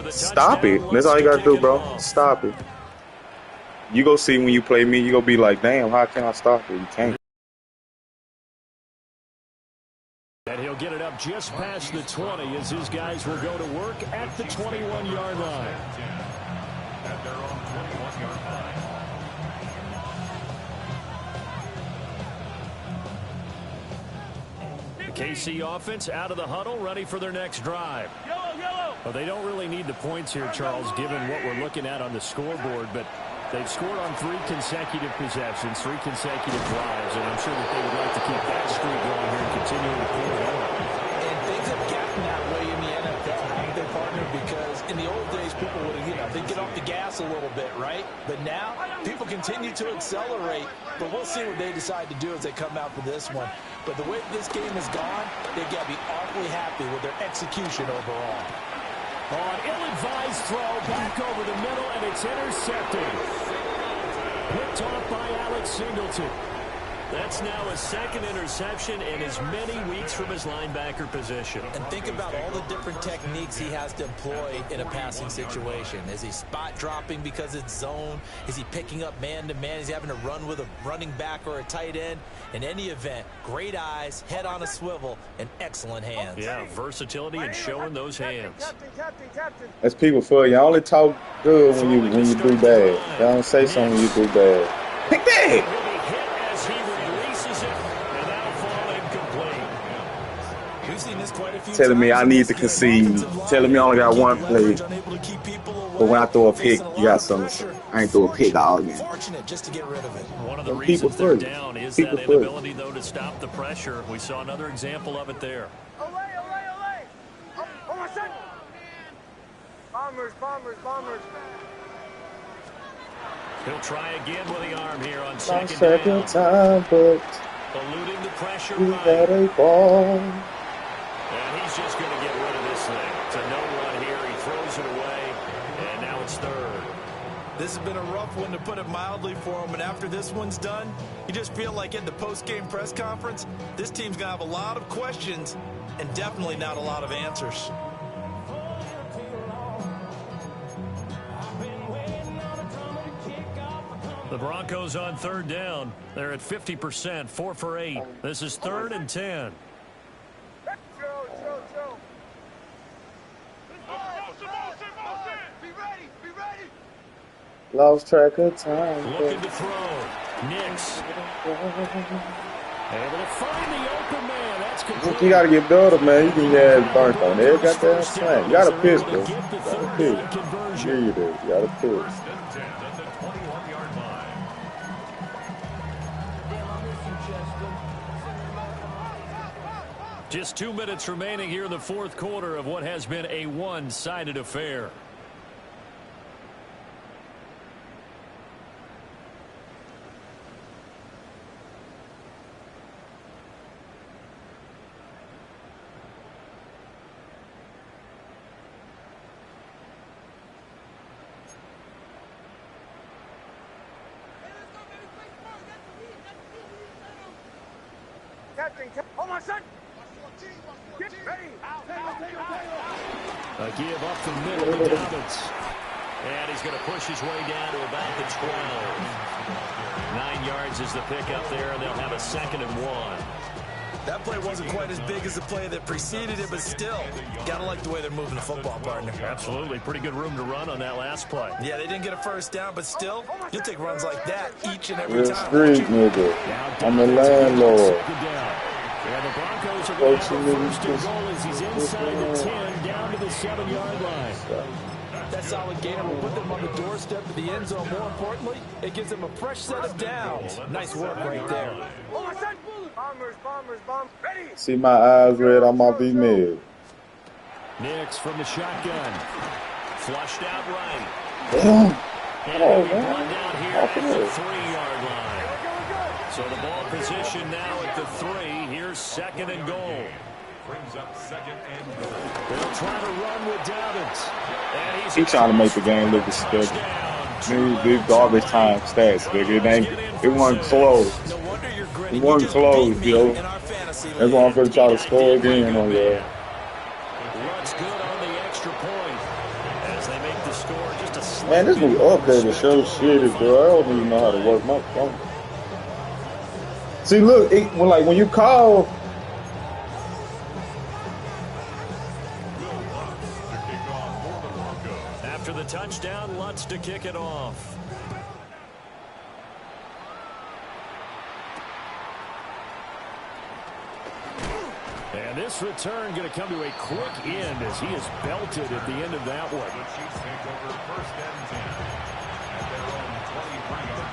Stop it. That's all you got to do, bro. Stop it. You go see when you play me, you go be like, damn, how can I stop it? You can't. And he'll get it up just past the 20 as his guys will go to work at the 21-yard line. At their own 21-yard line. The KC offense out of the huddle, ready for their next drive. Well, they don't really need the points here, Charles, given what we're looking at on the scoreboard, but they've scored on 3 consecutive possessions, 3 consecutive drives, and I'm sure that they would like to keep that streak going here and continue to pull it on. And things have gotten that would have, they get off the gas a little bit, right? But now, people continue to accelerate, but we'll see what they decide to do as they come out for this one. But the way this game has gone, they've got to be awfully happy with their execution overall. On ill-advised throw, back over the middle, and it's intercepted. Picked off by Alex Singleton. That's now a second interception in as many weeks from his linebacker position. And think about all the different techniques he has to employ in a passing situation. Is he spot dropping because it's zone? Is he picking up man-to-man? Is he having to run with a running back or a tight end? In any event, great eyes, head on a swivel, and excellent hands. Yeah, versatility and showing those hands. Captain. That's people for you. Only talk good when you do bad. Y'all don't say something when you do bad. Pick that! Telling me I need to concede. Telling me I only got one play. But when I throw a pick, you got something. I ain't throw a pick all game. One of the reasons they're down is that inability, though, to stop the pressure. We saw another example of it there. Olay. Oh, my son. Bombers. He'll try again with the arm here on Second second time, but eluding the pressure. we got a ball. And he's just going to get rid of this thing. To no one here. He throws it away, and now it's third. This has been a rough one, to put it mildly, for him. And after this one's done, you just feel like at the post-game press conference, this team's going to have a lot of questions and definitely not a lot of answers. The Broncos on third down. They're at 50%, 4 for 8. This is 3rd and 10. Be ready. Lost track of time. Looking to throw. Nix. Able to find the open man. That's complete. You gotta get better, man. You can get ass burnt on every goddamn slam. You got a pistol. You got a pistol. Yeah, you do. You got a pistol. First and 10 at the 21-yard line. Just 2 minutes remaining here in the fourth quarter of what has been a one-sided affair. Captain. Oh, my son. Get ready. A give up the middle to Dobbins. And he's going to push his way down to about the 12. 9 yards is the pickup there, and they'll have a 2nd and 1. That play wasn't quite as big as the play that preceded it, but still, got to like the way they're moving the football, partner. Absolutely. Pretty good room to run on that last play. Yeah, they didn't get a first down, but still, you'll take runs like that each and every Real time. street, nigga. I'm the landlord. And the Broncos are going to have a first and goal as he's inside the 10, down to the 7-yard line. That solid gainer will put them on the doorstep of the end zone. More importantly, it gives them a fresh set of downs. Nice work right there. Oh, my son. Bombers. Ready. See my eyes red, I'm off these mid. Nix from the shotgun. Flushed out right. Damn. And he'll be brought down here at the 3-yard line. So the ball position now at the 3. Here's 2nd and goal. Brings up 2nd and goal. They'll try to run with Dobbins. And He's trying to make the game look stupid. These garbage time stats, nigga. It wasn't close. It wasn't close, yo. That's why I'm going to try to score again on you. Looks good on the extra point as they make the score just a slight. Man, this new update is so shitty, bro. I don't even know how to work my phone. See, look, when you call. After the touchdown, Lutz to kick it off. And this return going to come to a quick end as he is belted at the end of that one. The Chiefs take over 1st and 10 at their own 23-yard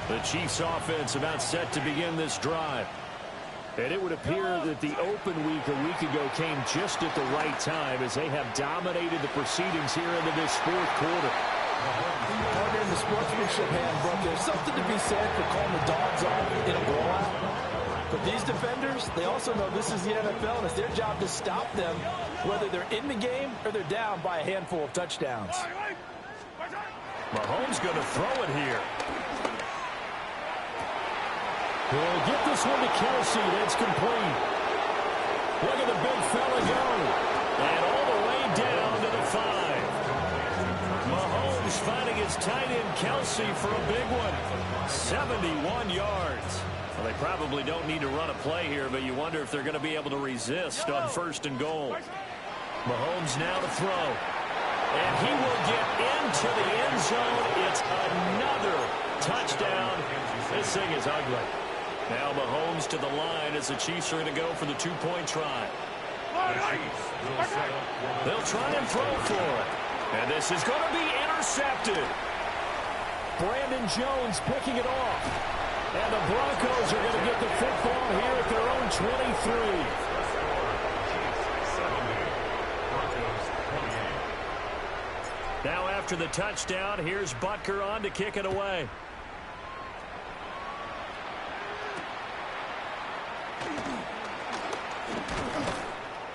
line. The Chiefs offense about set to begin this drive. And it would appear that the open week a week ago came just at the right time as they have dominated the proceedings here into this fourth quarter. Partner, in the sportsmanship handbook, there's something to be said for calling the dogs off in a blowout. But these defenders, they also know this is the NFL, and it's their job to stop them, whether they're in the game or they're down by a handful of touchdowns. Mahomes going to throw it here. He'll get this one to Kelsey. That's complete. Look at the big fella go. And all the way down to the 5. Mahomes finding his tight end Kelsey for a big one. 71 yards. Well, they probably don't need to run a play here, but you wonder if they're going to be able to resist on 1st and goal. Mahomes now to throw. And he will get into the end zone. It's another touchdown. This thing is ugly. Now Mahomes to the line as the Chiefs are going to go for the 2-point try. They'll try and throw for it. And this is going to be intercepted. Brandon Jones picking it off. And the Broncos are going to get the football here at their own 23. Now after the touchdown, here's Butker on to kick it away.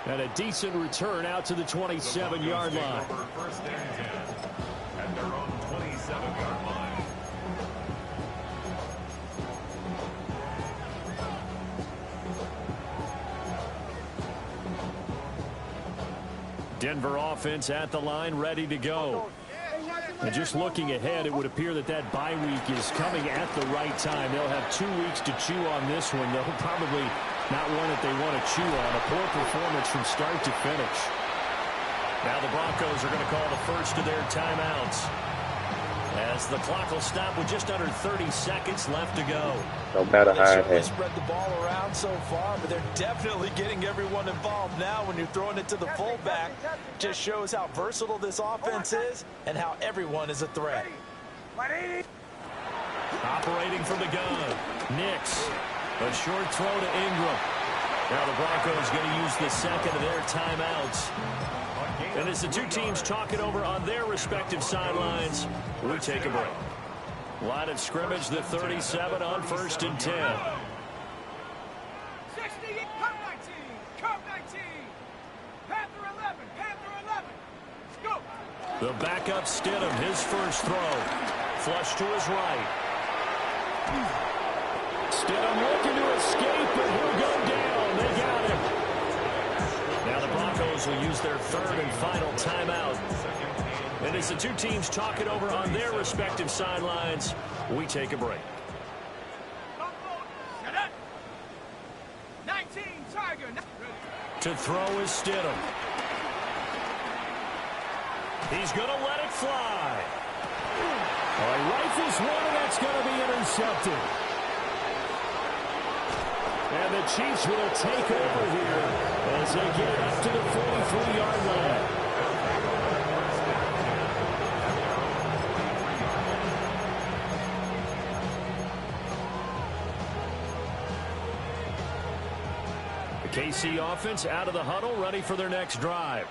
And a decent return out to the 27-yard line. First and 10 at their own 27-yard line. Denver offense at the line, ready to go. And just looking ahead, it would appear that that bye week is coming at the right time. They'll have 2 weeks to chew on this one. They'll probably not one that they want to chew on. A poor performance from start to finish. Now the Broncos are going to call the first of their timeouts, as the clock will stop with just under 30 seconds left to go. No matter how They spread the ball around so far, but they're definitely getting everyone involved now. When you're throwing it to the fullback, just shows how versatile this offense is and how everyone is a threat. Operating from the gun, Nix. A short throw to Ingram. Now the Broncos going to use the second of their timeouts. And as the two teams talk it over on their respective sidelines, we take a break. Line of scrimmage, the 37 on 1st and 10. 60, come 19, come 19. Panther 11, Panther 11. Let's go. The backup Stidham, his first throw. Flush to his right. Stidham looking to escape, but he'll go down. They got him. Now the Broncos will use their 3rd and final timeout. And as the two teams talk it over on their respective sidelines, we take a break. 19, Tiger. To throw is Stidham. He's going to let it fly. He rifles one, and that's going to be intercepted. And the Chiefs will take over here as they get up to the 43-yard line. The KC offense out of the huddle, ready for their next drive.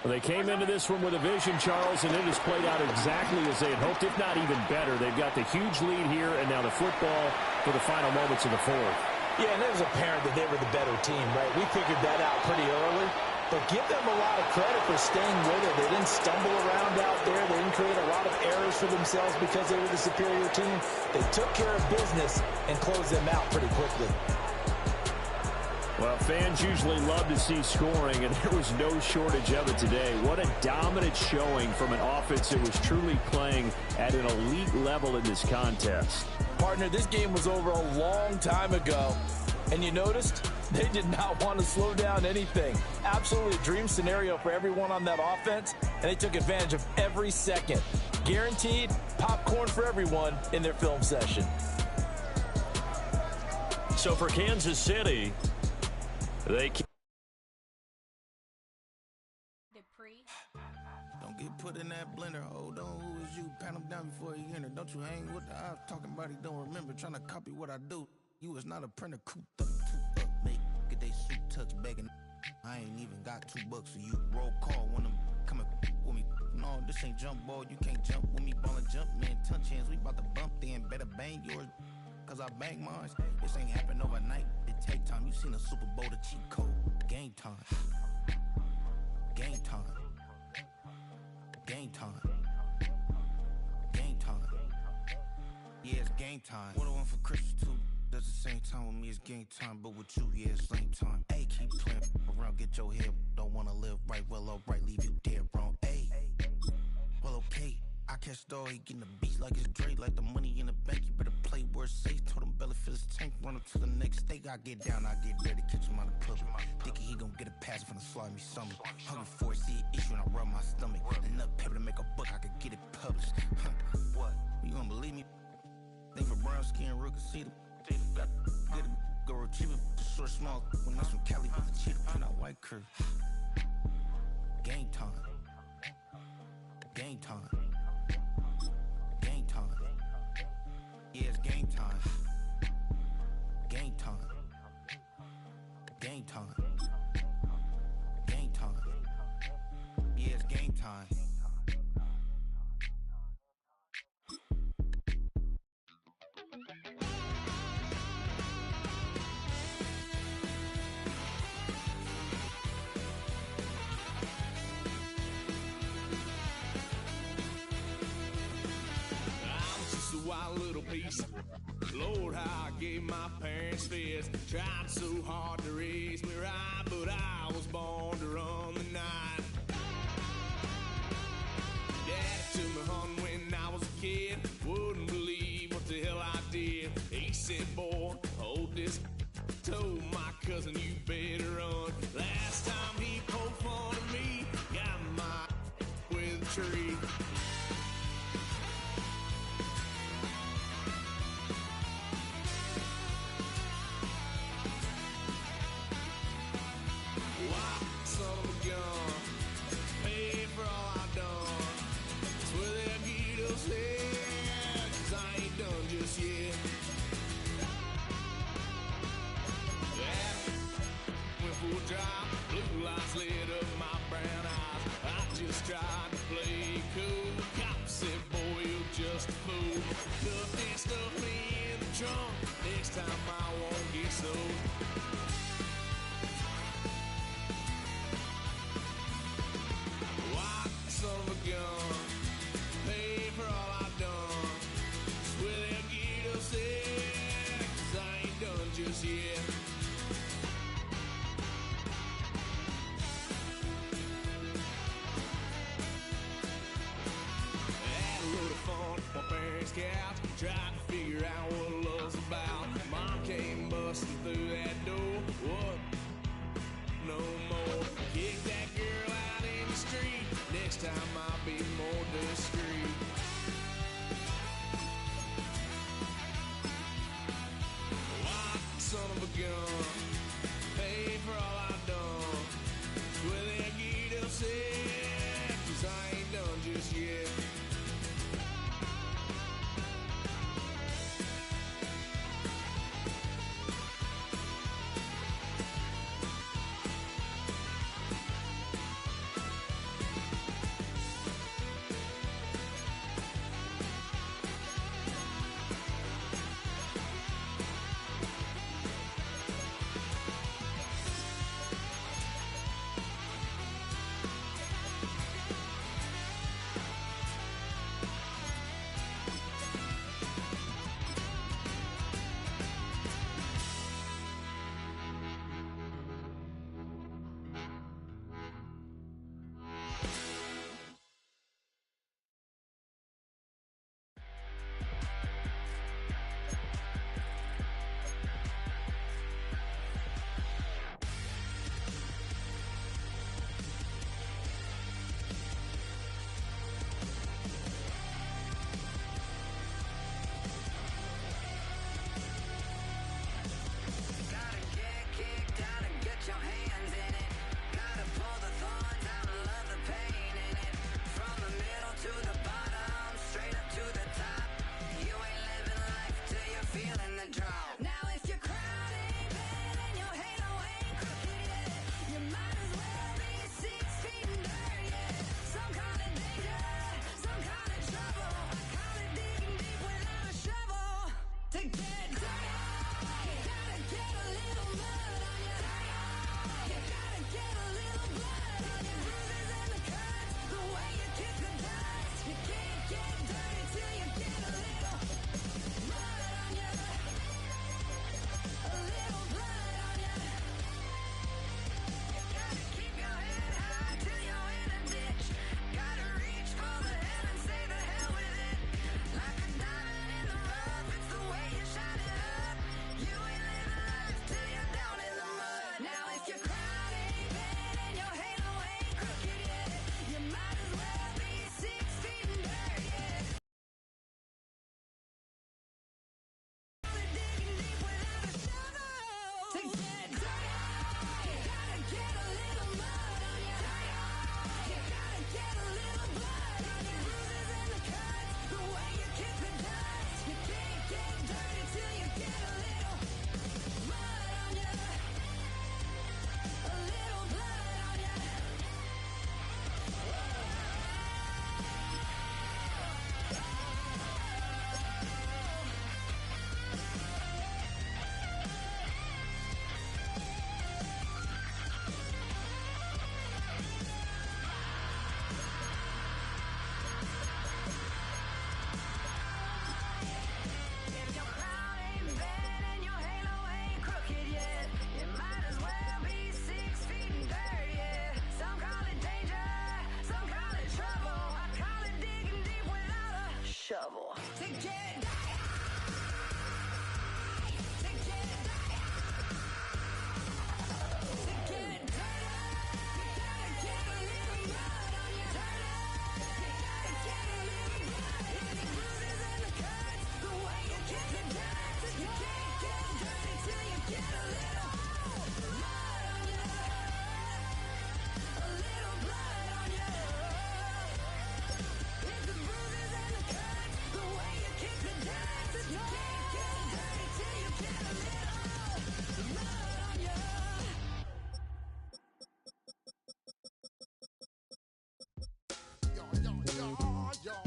They came into this one with a vision, Charles, and it has played out exactly as they had hoped, if not even better. They've got the huge lead here, and now the football for the final moments of the 4th. Yeah, and it was apparent that they were the better team, right? We figured that out pretty early. But give them a lot of credit for staying with it. They didn't stumble around out there. They didn't create a lot of errors for themselves because they were the superior team. They took care of business and closed them out pretty quickly. Well, fans usually love to see scoring, and there was no shortage of it today. What a dominant showing from an offense that was truly playing at an elite level in this contest. Partner, this game was over a long time ago, and you noticed they did not want to slow down anything. Absolutely a dream scenario for everyone on that offense, and they took advantage of every second. Guaranteed popcorn for everyone in their film session. So for Kansas City, they can't. Don't get put in that blender. Hold on, who is you? Pat him down before he enter. Don't you hang with the eyes talking about he don't remember. Trying to copy what I do. You is not a printer. touch begging. I ain't even got $2 for you. Roll call when I'm coming with me. No, this ain't jump ball. You can't jump with me. Ballin' jump, man. Touch hands. We bout to bump then. Better bang yours, cause I bang mine. This ain't happen overnight. It take time. You seen a Super Bowl, the cheat code. Game time. Game time. Game time. Game time. Yeah, it's game time. What I want for Christmas too. Does the same time with me, it's game time. But with you, yeah, it's lame time. Hey, keep playing around, get your head. Don't wanna live right, well, alright, leave you dead wrong. Hey, well, okay. I catch the dog, he getting the beats like it's Dre, like the money in the bank. You better play where it's safe. Told him belly fill his tank, run him to the next state. I get down, I get dirty, catch him on the club. Thinking he gon' get a pass from the slimy summer. Hungry for it, see an issue and I rub my stomach. Enough paper to make a book, I could get it published. What? You gonna believe me? Think for brown skin, real can see the go retrieve it, short, small. When that's from Cali with the cheetah, print out white curve. Game time. Game time. Game time. Yeah, it's game time. Game time. Game time. Game time. Yeah, it's game time. Wild little piece. Lord, how I gave my parents fist. Tried so hard to raise me right, but I was born to run the night. Daddy took me home when I was a kid. Wouldn't believe what the hell I did. He said, boy, hold this. Told my cousin, you better run. Last time he poked fun of me, got my with a tree. Blue lights lit up my brown eyes. I just tried to play cool. Cop said, boy, you're just a fool. Duffed and stuffed me in the trunk. Next time I won't get so. White son of a gun.